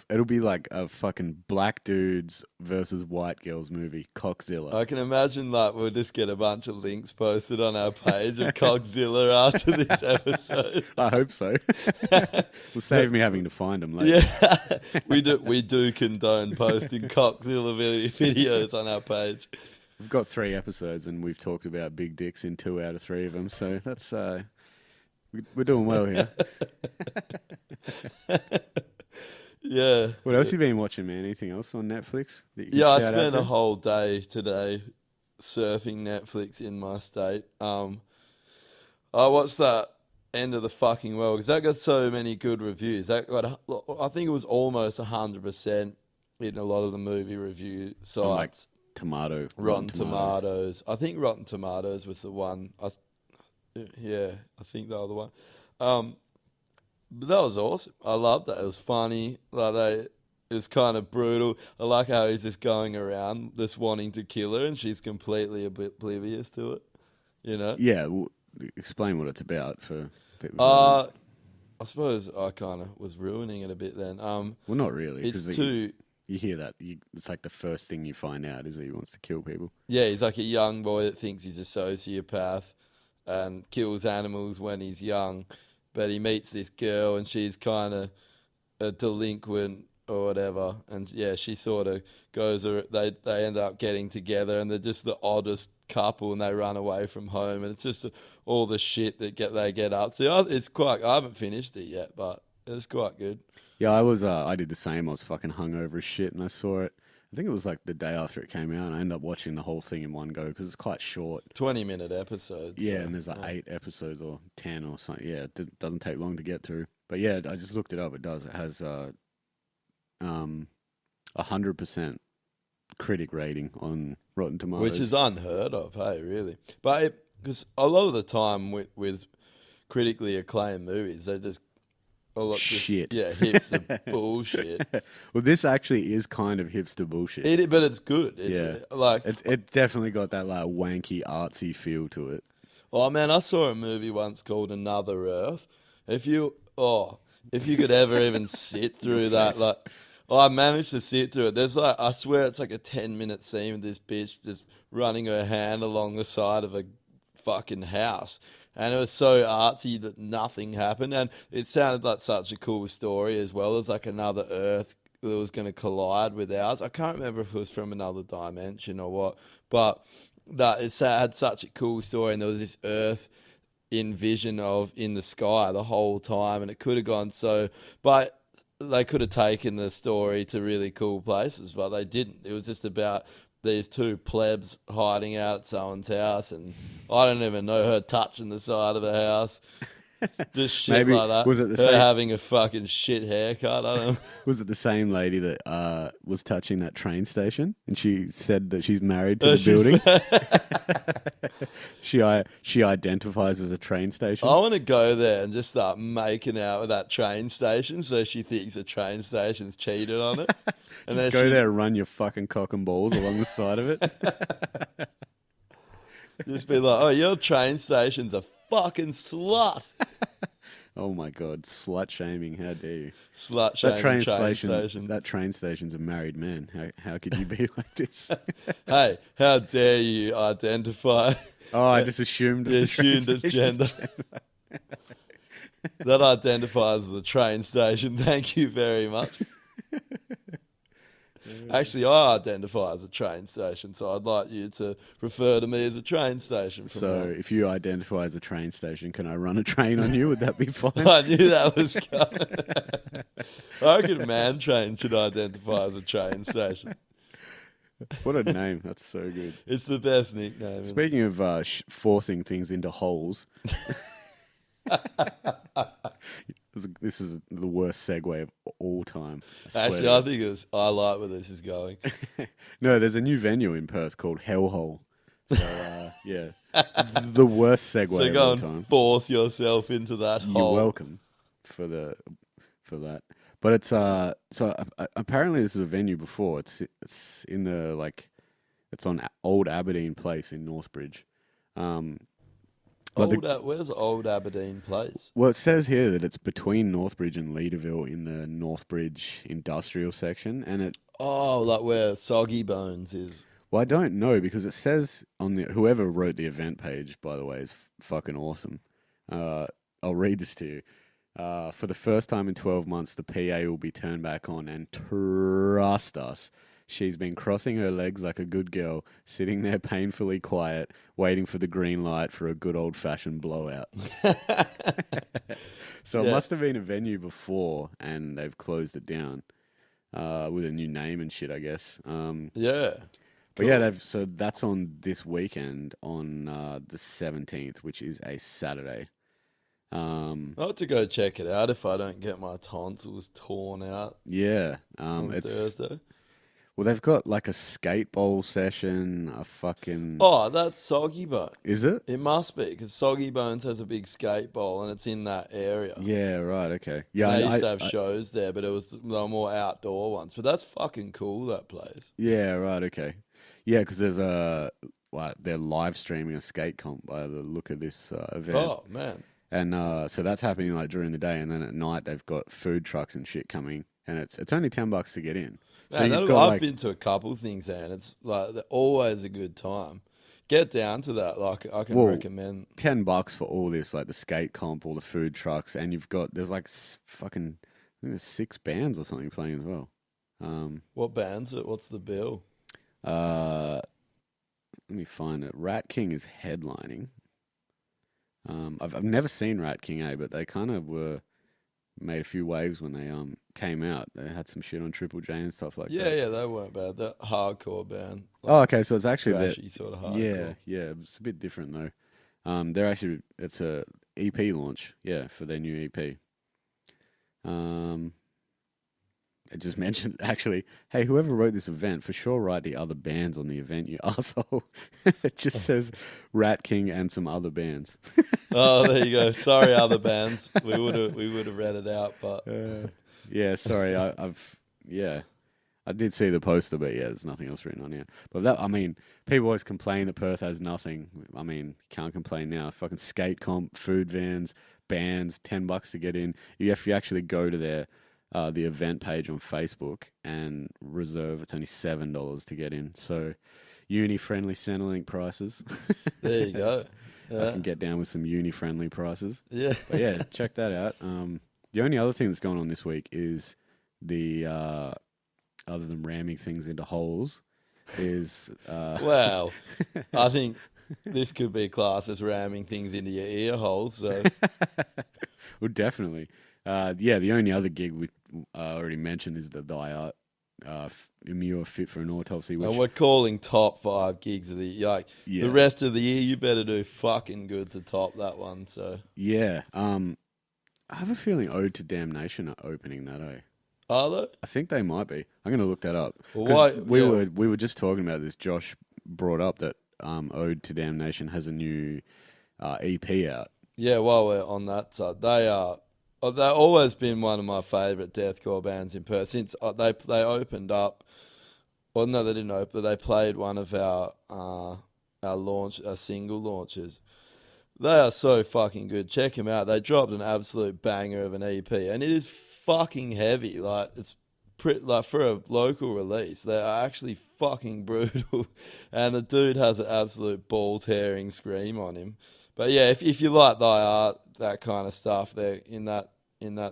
it'll be like a fucking black dudes versus white girls movie, Cockzilla. I can imagine like we'll just get a bunch of links posted on our page of Cockzilla after this episode. I hope so. Will save me having to find them later. Yeah, we do condone posting Cockzilla videos on our page. We've got 3 episodes and we've talked about big dicks in 2 out of 3 of them, so that's we're doing well here. Yeah. What else you been watching, man? Anything else on Netflix? That you can Yeah, I shout out spent to? a whole day today surfing Netflix in my state. I watched that End of the Fucking World because that got so many good reviews. That got, I think it was almost 100% in a lot of the movie review sites. On, like, Rotten Tomatoes. I think Rotten Tomatoes was the one. Yeah, I think the other one. But that was awesome. I loved that. It was funny. It was kind of brutal. I like how he's just going around just wanting to kill her, and she's completely oblivious to it. Yeah, explain what it's about for people. I suppose I kind of was ruining it a bit then. Well, not really. It's 'cause too. You hear that. It's like the first thing you find out is that he wants to kill people. Yeah, he's like a young boy that thinks he's a sociopath and kills animals when he's young. But he meets this girl and she's kind of a delinquent or whatever. And yeah, she sort of goes, they end up getting together and they're just the oddest couple and they run away from home. And it's just all the shit that they get up to. I haven't finished it yet, but it's quite good. Yeah, I did the same. I was fucking hungover as shit, and I saw it. I think it was like the day after it came out. And I ended up watching the whole thing in one go because it's quite short. 20-minute episode. Yeah, So and there's like yeah. 8 episodes or 10 or something. Yeah, doesn't take long to get through. But yeah, I just looked it up. It does. It has um 100% critic rating on Rotten Which is Tomatoes. unheard of, hey, really. But because a lot of the time with critically acclaimed movies, they just a lot just Shit. yeah, hipster bullshit. Well, this actually is kind of hipster bullshit. But it's good. It's Yeah. like, It definitely got that like wanky artsy feel to it. oh man, I saw a movie once called Another Earth. If you could ever even sit through that, like, oh, I managed to sit through it. There's like, I swear it's like a 10-minute scene with this bitch just running her hand along the side of a fucking house. And it was so artsy that nothing happened. And it sounded like such a cool story as well. As like another Earth that was going to collide with ours. I can't remember if it was from another dimension or what, but that it had such a cool story. And there was this Earth in vision of in the sky the whole time, and it could have gone so, but they could have taken the story to really cool places, but they didn't. It was just about these two plebs hiding out at someone's house, and I don't even know her touching the side of the house. Just shit Maybe like that. was it the Her same? having a fucking shit haircut. I don't know. Was it the same lady that was touching that train station, and she said that she's married to the building? She identifies as a train station. I want to go there and just start making out with that train station, so she thinks the train station's cheated on it, and Just go there and run your fucking cock and balls along the side of it. just be like, "Oh, your train station's a fucking slut." Oh my god, slut shaming! How dare you? Slut That shaming train train station. stations. That train station's a married man. How could you be like this? Hey, how dare you identify? Oh, I just assumed You the train assumed it's station's gender. That identifies as a train station. Thank you very much. Actually, I identify as a train station, so I'd like you to refer to me as a train station from So, now. if you identify as a train station, can I run a train on you? Would that be fine? I knew that was coming. I reckon Man Train should identify as a train station. What a name! That's so good. It's the best nickname. Speaking of forcing things into holes, this is the worst segue of all time. Actually, I think I like where this is going. No, there's a new venue in Perth called Hellhole. So yeah, the worst segue So of go all and time. force yourself into that You're hole. welcome for that. But it's apparently this is a venue before. It's in the like it's on Old Aberdeen Place in Northbridge. Um, but Where's Old Aberdeen Place? well, it says here that it's between Northbridge and Leaderville in the Northbridge industrial section, and it. Oh, like where Soggy Bones is. Well, I don't know because it says on the whoever wrote the event page, by the way, is fucking awesome. I'll read this to you. For the first time in 12 months, the PA will be turned back on, and trust us, she's been crossing her legs like a good girl, sitting there painfully quiet, waiting for the green light for a good old-fashioned blowout. So it Yeah. must have been a venue before, and they've closed it down with a new name and shit, I guess. Yeah. But yeah, so that's on this weekend on the 17th, which is a Saturday. I'll have to go check it out if I don't get my tonsils torn out Yeah, on it's Thursday. well, they've got like a skate bowl session, a fucking. Oh, that's Soggy Bones. Is it? It must be because Soggy Bones has a big skate bowl and it's in that area. Yeah, right. Okay. Yeah, They used to have shows there, but they were more outdoor ones. But that's fucking cool, that place. yeah, right. Okay. Yeah, because there's they're live streaming a skate comp by the look of this event. Oh man. And so that's happening like during the day, and then at night they've got food trucks and shit coming, and it's only $10 to get in. So Man, you've got I've like been to a couple things there, and it's like they're always a good time. Get down to that. Like I can recommend. $10 for all this, like the skate comp, all the food trucks, and there's like fucking I think there's 6 bands or something playing as well. What band's it? What's the bill? Let me find it. Rat King is headlining. I've never seen Rat King, but they kind of were made a few waves when they came out. They had some shit on Triple J and stuff like Yeah, that. yeah, they weren't bad. They're hardcore band. Oh, Like okay, so it's actually that. thrashy sort of Yeah, hardcore. yeah, it's a bit different though. They're actually it's a EP launch, yeah, for their new EP. Um, I just mentioned actually, hey, whoever wrote this event, for sure write the other bands on the event, you asshole. It just says Rat King and some other bands. Oh, there you go. Sorry, other bands. We would have read it out, but Uh, yeah, sorry, yeah, I did see the poster, but yeah, there's nothing else written on here. But that, I mean, people always complain that Perth has nothing. I mean, can't complain now. Fucking skate comp, food vans, bands, $10 to get in. If you actually go to their the event page on Facebook and reserve, it's only $7 to get in. So, uni-friendly Centrelink prices. there you go. I Yeah, can get down with some uni-friendly prices. yeah. But yeah, check that out. The only other thing that's going on this week is the other than ramming things into holes, is Wow. I think this could be classed as ramming things into your ear holes. So well, definitely. Yeah, the only other gig we already mentioned is the Diet Immure Fit for an Autopsy, which and we're calling top 5 gigs of the like yeah, the rest of the year. You better do fucking good to top that one. So yeah. I have a feeling Ode to Damnation are opening that. are they? I think they might be. I'm going to look that up Well, because why? we were just talking about this. Josh brought up that Ode to Damnation has a new EP out. Yeah, while we're on that side, they are. They've always been one of my favourite deathcore bands in Perth since they opened up. Well, no, they didn't open. They played one of our single launches. They are so fucking good. Check them out. They dropped an absolute banger of an EP, and it is fucking heavy. Like it's like for a local release, they are actually fucking brutal. And the dude has an absolute ball tearing scream on him. But yeah, if you like thy art, that kind of stuff, they're in that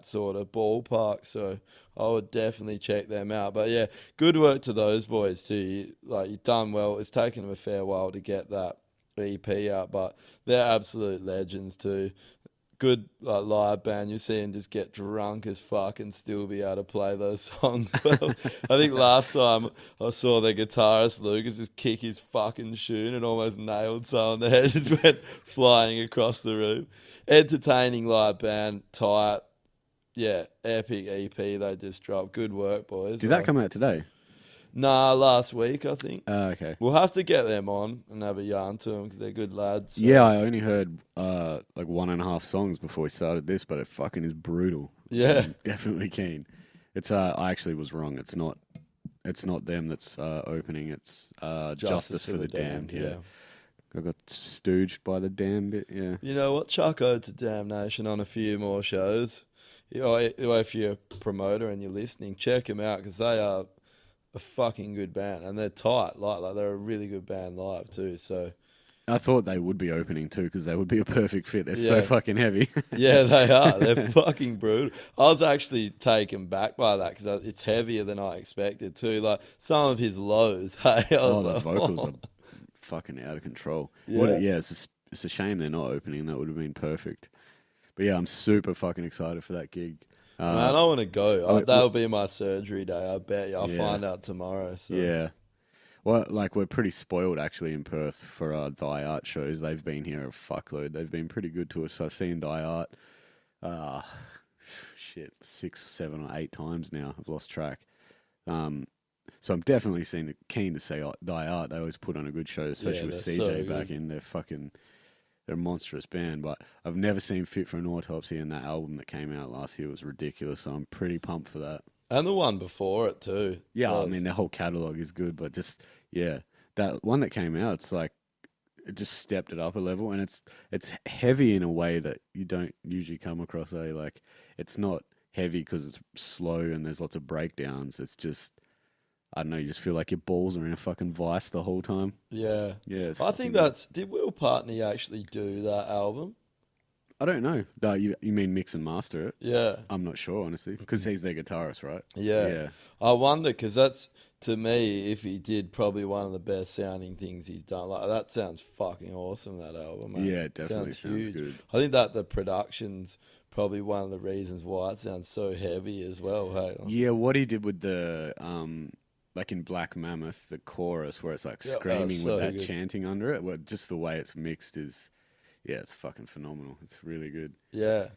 sort of ballpark. So I would definitely check them out. But yeah, good work to those boys too. You've done well. It's taken them a fair while to get that EP out, but they're absolute legends too. Good live band. You see them just get drunk as fuck and still be able to play those songs well. I think last time I saw their guitarist Lucas just kick his fucking shoe and almost nailed someone. The head just went flying across the room. Entertaining live band, tight. Yeah, epic EP they just dropped. Good work, boys. Did that come out today? Nah, last week, I think. Okay. We'll have to get them on and have a yarn to them because they're good lads. So. Yeah, I only heard like 1.5 songs before we started this, but it fucking is brutal. Yeah. I'm definitely keen. It's I actually was wrong. It's not them that's opening. It's Justice for the Damned. Yeah. I got stooged by the damn bit. Yeah. You know what? Chuck Ode to Damnation on a few more shows. You know, if you're a promoter and you're listening, check them out because they are a fucking good band and they're tight. Like they're a really good band live too. So I thought they would be opening too because they would be a perfect fit. They're so fucking heavy. Yeah, they are. They're fucking brutal. I was actually taken back by that because it's heavier than I expected too. Like some of his lows. Hey, I was The like, vocals are fucking out of control. Yeah. It's a shame they're not opening. That would have been perfect. But yeah, I'm super fucking excited for that gig. Man, I want to go. That'll be my surgery day. I bet you. I'll find out tomorrow. So. Yeah. Well, like we're pretty spoiled actually in Perth for our Thy Art shows. They've been here a fuckload. They've been pretty good to us. I've seen Thy Art, shit, 6, 7, or 8 times now. I've lost track. So I'm definitely keen to see Thy Art. They always put on a good show, especially with CJ back in. They're a monstrous band, but I've never seen Fit for an Autopsy, and that album that came out last year was ridiculous, so I'm pretty pumped for that. And the one before it too. Yeah, I mean, their whole catalogue is good, but just, yeah, that one that came out, it's like, it just stepped it up a level, and it's heavy in a way that you don't usually come across, like, it's not heavy because it's slow and there's lots of breakdowns, it's just, I don't know, you just feel like your balls are in a fucking vice the whole time. Yeah. Yeah. I think did Will Partney actually do that album? I don't know. No, you mean mix and master it? Yeah. I'm not sure, honestly, because he's their guitarist, right? Yeah. Yeah. I wonder, because that's, to me, if he did, probably one of the best sounding things he's done. Like that sounds fucking awesome, that album, man. Yeah, it definitely sounds huge. good. I think that the production's probably one of the reasons why it sounds so heavy as well. Hey, Yeah, what he did with the like in Black Mammoth, the chorus where it's like yeah, that was screaming with so that good. chanting under it, well, just the way it's mixed is, yeah, it's fucking phenomenal. It's really good. Yeah,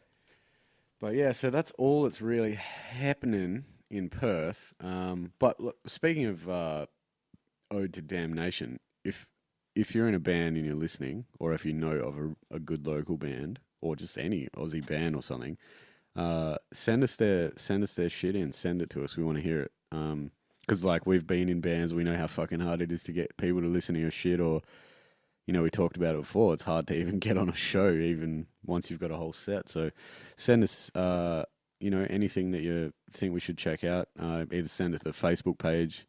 But yeah, so that's all that's really happening in Perth. But look, speaking of Ode to Damnation, if you're in a band and you're listening, or if you know of a good local band, or just any Aussie band or something, send us their shit in. Send it to us. We want to hear it. Because like we've been in bands, we know how fucking hard it is to get people to listen to your shit. Or we talked about it before. It's hard to even get on a show, even once you've got a whole set. So send us, anything that you think we should check out. Either send it to the Facebook page.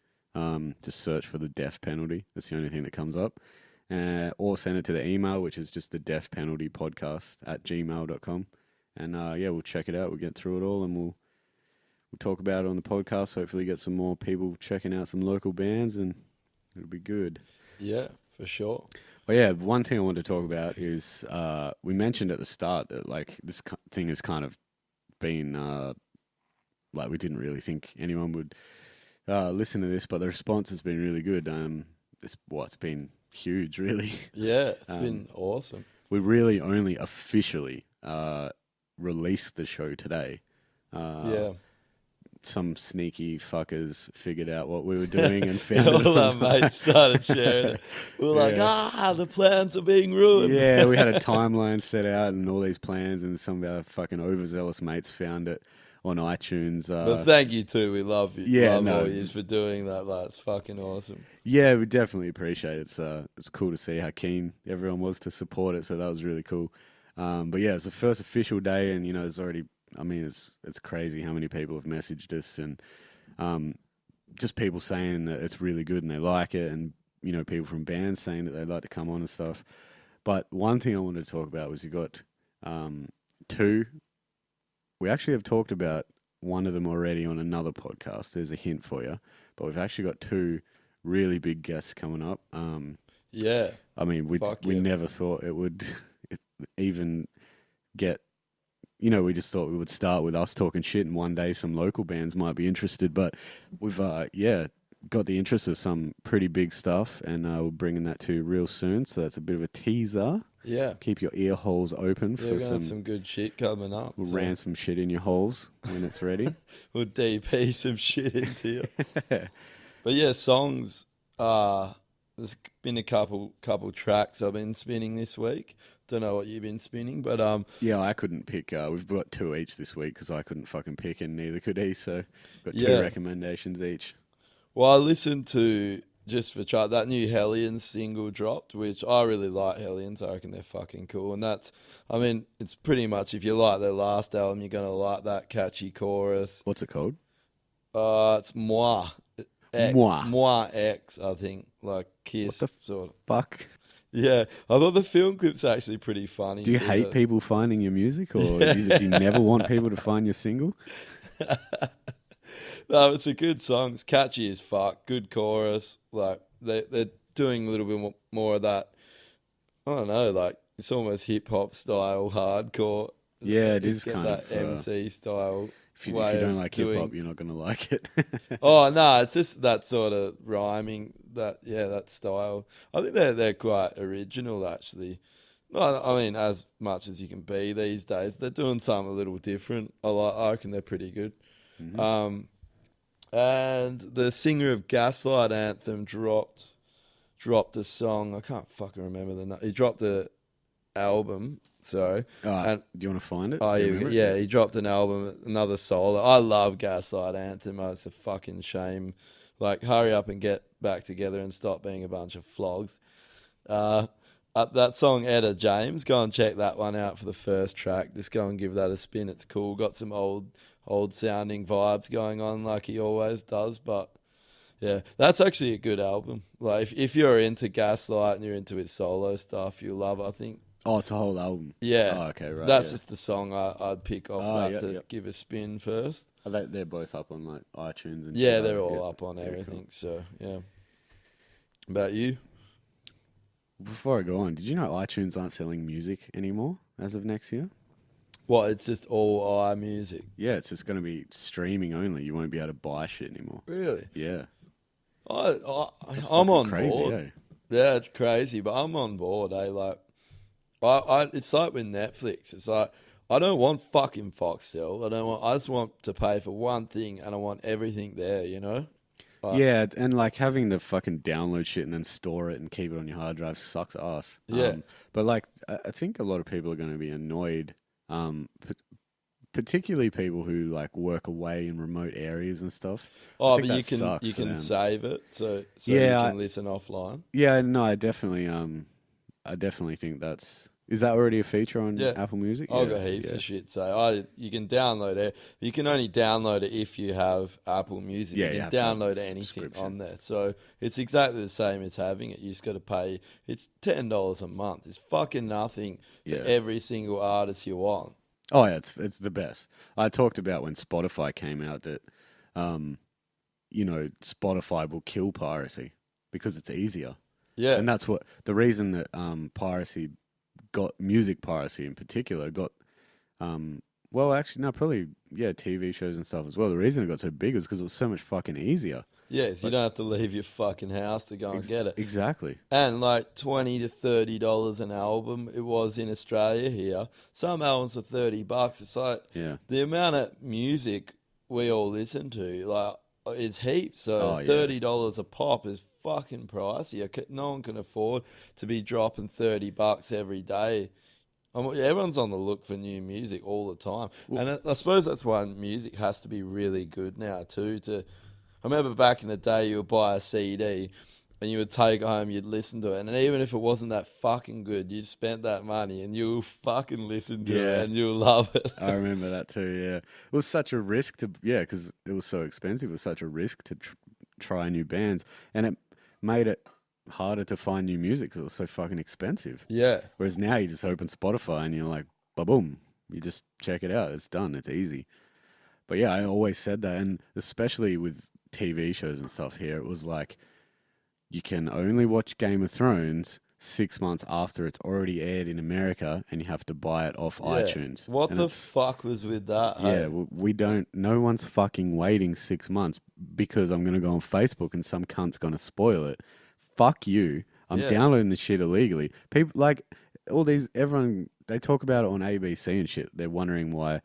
Just search for the death penalty. That's the only thing that comes up. Or send it to the email, which is just the death penalty podcast at gmail.com. And we'll check it out. We'll get through it all, and we'll talk about it on the podcast. Hopefully, get some more people checking out some local bands, and it'll be good. yeah, for sure. But yeah, one thing I want to talk about is we mentioned at the start that like this thing has kind of been like we didn't really think anyone would listen to this, but the response has been really good. It's been huge, really. Yeah, it's been awesome. We really only officially released the show today. Yeah. Some sneaky fuckers figured out what we were doing and found it. All our mates started sharing it. We were like, the plans are being ruined. Yeah, we had a timeline set out and all these plans, and some of our fucking overzealous mates found it on iTunes. But thank you too. We love you. Yeah, love no, all yous for doing that. Like, it's fucking awesome. Yeah, we definitely appreciate it. It's cool to see how keen everyone was to support it. So that was really cool. But yeah, it's the first official day, and it's already. I mean, it's crazy how many people have messaged us, and just people saying that it's really good and they like it, and people from bands saying that they'd like to come on and stuff. But one thing I wanted to talk about was you got two. We actually have talked about one of them already on another podcast. There's a hint for you, but we've actually got two really big guests coming up. Yeah. I mean, we never thought it would even get. We just thought we would start with us talking shit, and one day some local bands might be interested. But we've, got the interest of some pretty big stuff, and we're bringing that to you real soon. So that's a bit of a teaser. Yeah. Keep your ear holes open for some good shit coming up. We'll ram some shit in your holes when it's ready. We'll DP some shit into you. But yeah, songs. There's been a couple tracks I've been spinning this week. Don't know what you've been spinning, but yeah, I couldn't pick. We've got two each this week because I couldn't fucking pick, and neither could he. So got two recommendations each. Well, I listened to just for chat that new Hellions single dropped, which I really like. Hellions, I reckon they're fucking cool, and it's pretty much if you like their last album, you're gonna like that catchy chorus. What's it called? It's Moi. Moi X, I think, like Kiss, what the sort of. Fuck. Yeah, I thought the film clip's actually pretty funny. Do you hate people finding your music, or do you never want people to find your single? No, it's a good song. It's catchy as fuck. Good chorus. Like they're doing a little bit more of that. I don't know, like it's almost hip hop style hardcore. Yeah, it is kind of MC style. If you don't like hip hop, you're not gonna like it. Oh no, it's just that sort of rhyming. That style. I think they're quite original actually. I mean, as much as you can be these days, they're doing something a little different. I reckon they're pretty good. Mm-hmm. And the singer of Gaslight Anthem dropped a song. I can't fucking remember the name. He dropped a album. Sorry. And do you want to find it? Oh, yeah. He dropped an album, another solo. I love Gaslight Anthem. It's a fucking shame. Like, hurry up and get back together and stop being a bunch of flogs. That song, Etta James, go and check that one out for the first track. Just go and give that a spin. It's cool. Got some old sounding vibes going on like he always does. But yeah, that's actually a good album. Like if you're into Gaslight and you're into his solo stuff, you'll love it, I think. Oh, it's a whole album. Yeah. Oh, okay, right. That's just the song I'd pick off give a spin first. They're both up on like iTunes and yeah, they're all up on everything. Cool. So yeah. About you? Before I go on, did you know iTunes aren't selling music anymore as of next year? What? It's just all iMusic. Yeah, it's just going to be streaming only. You won't be able to buy shit anymore. Really? Yeah. I'm fucking on crazy, board. eh? Yeah, it's crazy, but I'm on board. Like, it's like with Netflix. It's like I don't want fucking Foxtel. I just want to pay for one thing, and I want everything there. You know? Like, Yeah, and like having to fucking download shit and then store it and keep it on your hard drive sucks ass. Yeah. But like, I think a lot of people are going to be annoyed, particularly people who like work away in remote areas and stuff. I Oh, think but that sucks you for can them. save it so Yeah, you can listen offline. yeah, no, I definitely think that's. Is that already a feature on Yeah. Apple Music? I've Yeah, got heaps yeah. of shit. So you can download it. You can only download it if you have Apple Music. Yeah, you you can have to have a download anything subscription. on there. So it's exactly the same as having it. You just got to pay. It's $10 a month. It's fucking nothing for Yeah. every single artist you want. Oh yeah, it's the best. I talked about when Spotify came out that, Spotify will kill piracy because it's easier, Yeah. and that's what the reason that music piracy in particular got, well, actually, no, probably yeah, TV shows and stuff as well. The reason it got so big is because it was so much fucking easier. Yes, you don't have to leave your fucking house to go and get it. Exactly. And like $20 to $30 an album, it was in Australia here. Some albums are $30. It's like Yeah. the amount of music we all listen to, like, is heaps. So Oh, yeah. $30 a pop is fucking pricey. No one can afford to be dropping $30 every day. Everyone's on the look for new music all the time, and I suppose that's why music has to be really good now too. I remember back in the day, you would buy a CD and you would take it home, you'd listen to it, and even if it wasn't that fucking good, you spent that money and you'll fucking listen to it and you'll love it. I remember that too, yeah. It was such a risk because it was so expensive. It was such a risk to try new bands, and it made it harder to find new music because it was so fucking expensive. Yeah. Whereas now you just open Spotify and you're like, ba-boom, you just check it out. It's done. It's easy. But yeah, I always said that, and especially with TV shows and stuff here, it was like you can only watch Game of Thrones 6 months after it's already aired in America, and you have to buy it off iTunes. What And the it's- fuck was with that? Yeah, Hey? we don't. No one's fucking waiting 6 months because I'm gonna go on Facebook and some cunt's gonna spoil it. Fuck you. I'm Yeah. downloading the shit illegally. People like everyone. They talk about it on ABC and shit. They're wondering why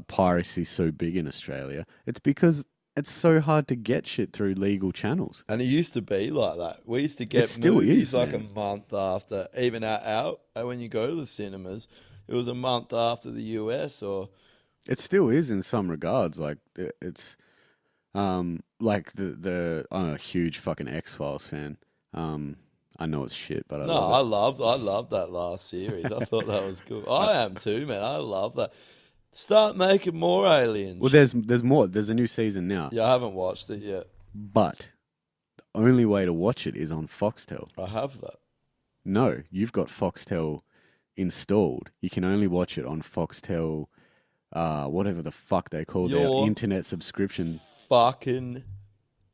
piracy's so big in Australia. It's because it's so hard to get shit through legal channels. And it used to be like that. We used to get still movies is, like man. a month after, even out when you go to the cinemas, it was a month after the US or. It still is in some regards. Like it's like I'm a huge fucking X-Files fan. I know it's shit, but I No, love I loved that last series. I thought that was cool. I am too, man. I love that. Start making more aliens. Well, there's more. There's a new season now. Yeah, I haven't watched it yet. But the only way to watch it is on Foxtel. I have that. No, you've got Foxtel installed. You can only watch it on Foxtel, whatever the fuck they call their You're internet subscription. Fucking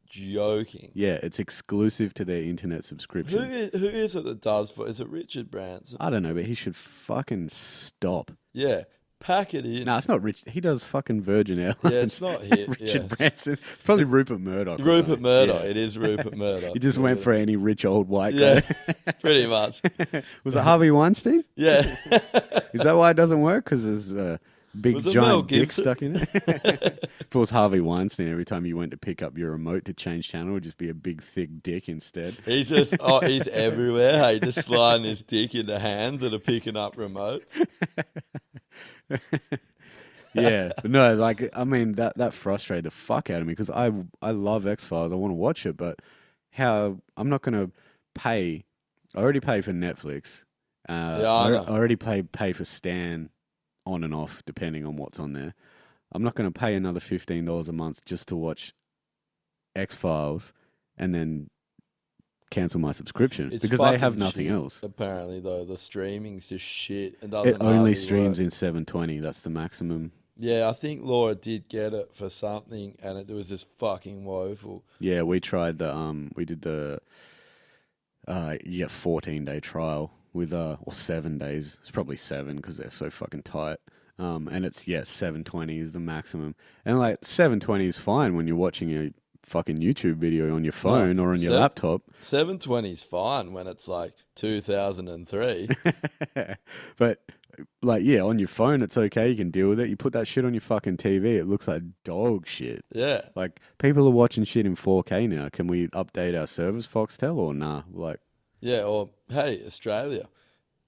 joking. Yeah, it's exclusive to their internet subscription. Who is it that does for? Is it Richard Branson? I don't know, but he should fucking stop. Yeah, pack it in. No, it's not Rich. He does fucking Virgin Airlines. Yeah, it's not him. Richard yes. Branson. It's probably Rupert Murdoch. or Rupert something. Murdoch. Yeah. It is Rupert Murdoch. He just went for any rich old white Yeah, guy. pretty much. Was it Harvey Weinstein? Yeah. Is that why it doesn't work? Because there's a big Was it Mel giant dick Gibson? stuck in it. If it was Harvey Weinstein, every time you went to pick up your remote to change channel, it would just be a big thick dick instead. He's just, he's everywhere. Hey, just sliding his dick into hands that are picking up remotes. Yeah, but no, like I mean that frustrated the fuck out of me because I love X-Files. I want to watch it, but how I'm not gonna pay. I already pay for Netflix. Yeah, I know. I already pay for Stan on and off depending on what's on there. I'm not gonna pay another $15 a month just to watch X-Files and then cancel my subscription It's because they have fucking nothing shit, else. Apparently, though, the streaming's just shit. It doesn't It only hardly streams work. in 720. That's the maximum. Yeah, I think Laura did get it for something, and it was just fucking woeful. Yeah, we tried we did the 14-day trial with or 7 days. It's probably 7 because they're so fucking tight. And it's 720 is the maximum, and like 720 is fine when you're watching a fucking YouTube video on your phone or on your laptop. 720 is fine when it's like 2003. But like, on your phone it's okay, you can deal with it. You put that shit on your fucking TV, it looks like dog shit. Yeah. Like, people are watching shit in 4K now. Can we update our servers, Foxtel, or nah? Like, Yeah, or hey, Australia,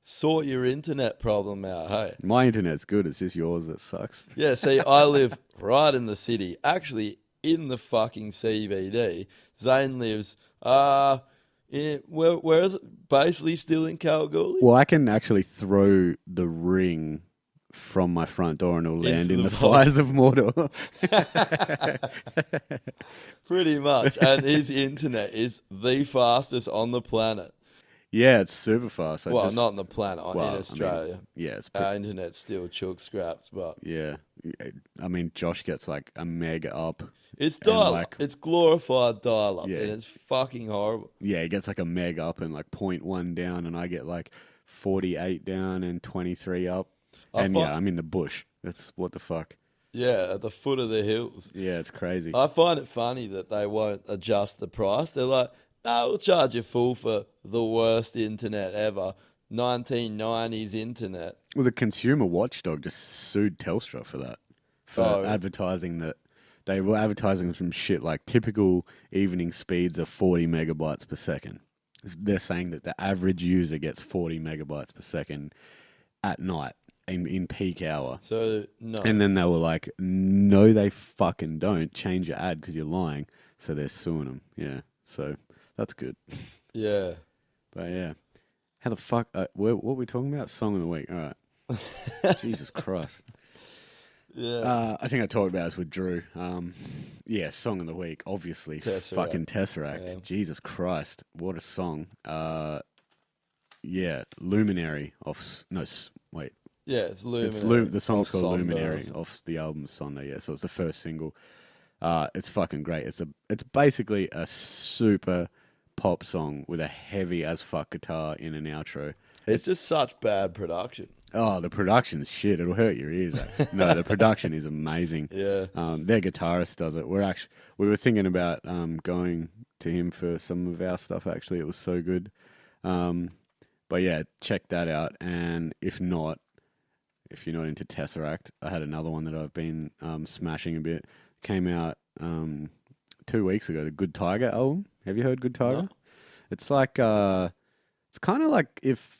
sort your internet problem out, hey. my internet's good, it's just yours that sucks. Yeah, see, I live right in the city, actually in the fucking CBD. Zane lives, where is it? Basically still in Kalgoorlie? Well, I can actually throw the ring from my front door and it'll land in the fires of Mordor. Pretty much. And his internet is the fastest on the planet. Yeah, it's super fast. Not on the planet, in Australia. I mean, Our internet's still chook scraps, but... Yeah. I mean, Josh gets like a meg up. It's dial-up. It's glorified dial-up, and it's fucking horrible. Yeah, he gets like a meg up and like 0.1 down, and I get like 48 down and 23 up. I'm in the bush. That's what the fuck. Yeah, at the foot of the hills. Yeah, it's crazy. I find it funny that they won't adjust the price. They're like, no, we'll charge you full for the worst internet ever. 1990s internet. Well, the consumer watchdog just sued Telstra for that. For advertising that. They were advertising some shit like typical evening speeds of 40 megabytes per second. They're saying that the average user gets 40 megabytes per second at night in peak hour. So, no. And then they were like, no, they fucking don't. Change your ad because you're lying. So they're suing them. Yeah. So that's good. Yeah. But yeah. How the fuck? What were we talking about? Song of the week. All right. Jesus Christ. Yeah. I think I talked about this with Drew. Song of the week, obviously. Tesseract. Fucking Tesseract. Yeah. Jesus Christ. What a song. Luminary off... wait. Yeah, it's Luminary. The song's called Sonder. Luminary off the album Sonder. Yeah, so it's the first single. It's fucking great. It's basically a super pop song with a heavy as fuck guitar in an outro. It's just such bad production. Oh, the production's shit. It'll hurt your ears. No, the production is amazing. Yeah. Their guitarist does it. We were thinking about going to him for some of our stuff. Actually, it was so good. But yeah, check that out. And if you're not into Tesseract, I had another one that I've been smashing a bit. Came out 2 weeks ago. The Good Tiger album. Have you heard Good Tiger? No. It's like it's kind of like if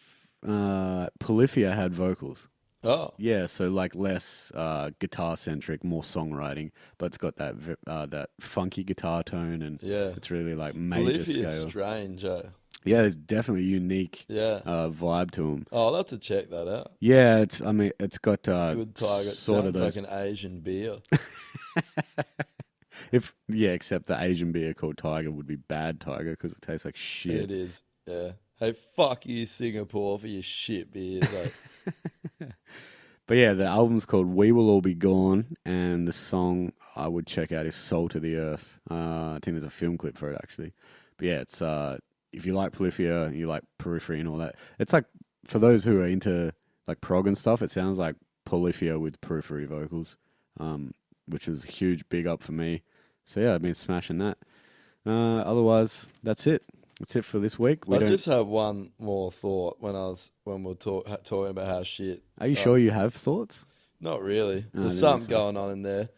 Polyphia had vocals. Oh. Yeah, so like less guitar centric, more songwriting, but it's got that funky guitar tone, and it's really like major Polyphia scale. Is strange, eh? Yeah, there's definitely a unique vibe to them. Oh, I'll have to check that out. Yeah, it's got Good Tiger. sort of sounds those like an Asian beer. Except the Asian beer called Tiger would be Bad Tiger because it tastes like shit. It is, yeah. Hey, fuck you, Singapore, for your shit beers. Like. But yeah, the album's called We Will All Be Gone, and the song I would check out is Soul to the Earth. I think there's a film clip for it, actually. But yeah, it's if you like Polyphia, you like Periphery and all that, it's like, for those who are into like prog and stuff, it sounds like Polyphia with Periphery vocals, which is a huge big up for me. So yeah, I've been smashing that. Otherwise, that's it. That's it for this week. I just have one more thought when we're talking about how shit. Are you sure you have thoughts? Not really. There's something going on in there.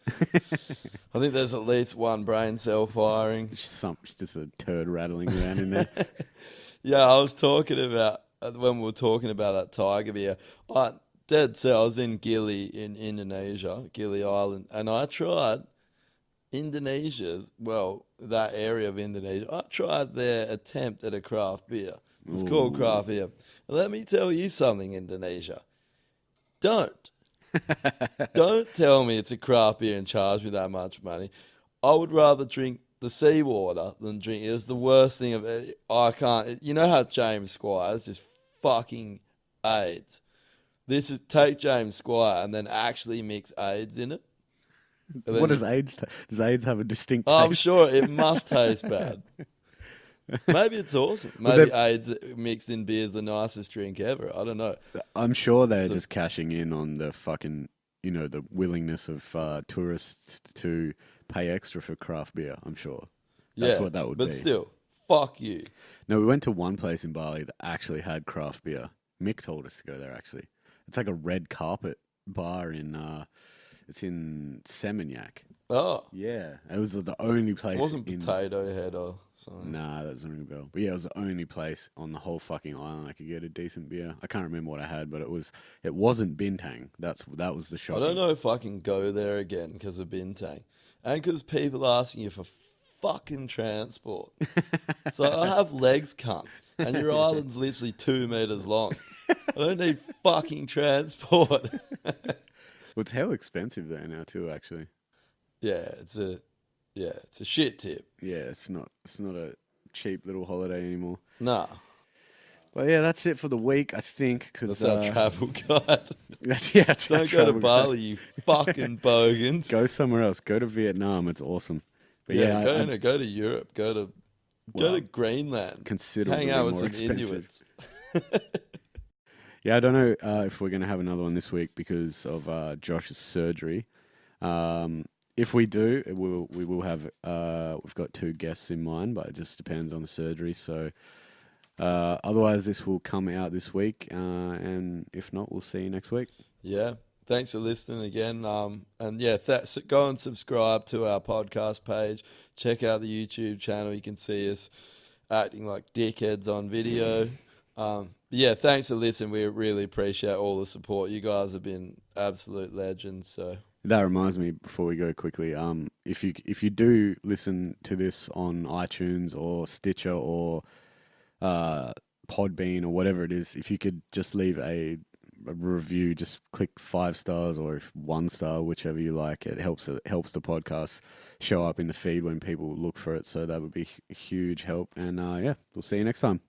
I think there's at least one brain cell firing. Just a turd rattling around in there. Yeah, I was talking about when we were talking about that tiger beer. I was in Gili in Indonesia, Gili Island, and I tried that area of Indonesia. I tried their attempt at a craft beer. It's called craft beer. Let me tell you something, Indonesia. Don't tell me it's a craft beer and charge me that much money. I would rather drink the seawater than drink it. It's the worst thing I can't. You know how James Squires is fucking AIDS. Take James Squire and then actually mix AIDS in it. What does AIDS? Does AIDS have a distinct taste? I'm sure it must taste bad. Maybe it's awesome. Maybe AIDS mixed in beer is the nicest drink ever. I don't know. I'm sure they're just cashing in on the fucking the willingness of tourists to pay extra for craft beer. I'm sure that's Yeah, what that would but be. still, fuck you. No, we went to one place in Bali that actually had craft beer. Mick told us to go there. Actually, it's like a red carpet bar it's in Seminyak. Oh, Yeah, it was the only it place. wasn't Potato Head or something. Nah, that doesn't ring a bell. But yeah, it was the only place on the whole fucking island I could get a decent beer. I can't remember what I had, but it wasn't Bintang. That was the I shocking. don't know if I can go there again because of Bintang. And because people are asking you for fucking transport. So I have legs, cunt. And your island's literally 2 meters long. I don't need fucking transport. Well, it's hell expensive there now too. Actually, Yeah, it's a shit tip. yeah, it's not a cheap little holiday anymore. Nah, But yeah, that's it for the week, I think. Cause, that's our travel guide. That's our Don't go to travel guide. Bali, you fucking bogans. Go somewhere else. Go to Vietnam. It's awesome. But Yeah, yeah, go to Europe. Go to Greenland. considerably Hang out with more some expensive. Inuits. Yeah, I don't know if we're going to have another one this week because of Josh's surgery. If we do, we will have. We've got 2 guests in mind, but it just depends on the surgery. So, otherwise, this will come out this week, and if not, we'll see you next week. Yeah. Thanks for listening again. And yeah, go and subscribe to our podcast page. Check out the YouTube channel. You can see us acting like dickheads on video. Yeah, thanks for listening. We really appreciate all the support. You guys have been absolute legends. So That reminds me, before we go quickly, if you do listen to this on iTunes or Stitcher or Podbean or whatever it is, if you could just leave a review, just click 5 stars or if 1 star, whichever you like. It helps the podcast show up in the feed when people look for it. So that would be a huge help. And yeah, we'll see you next time.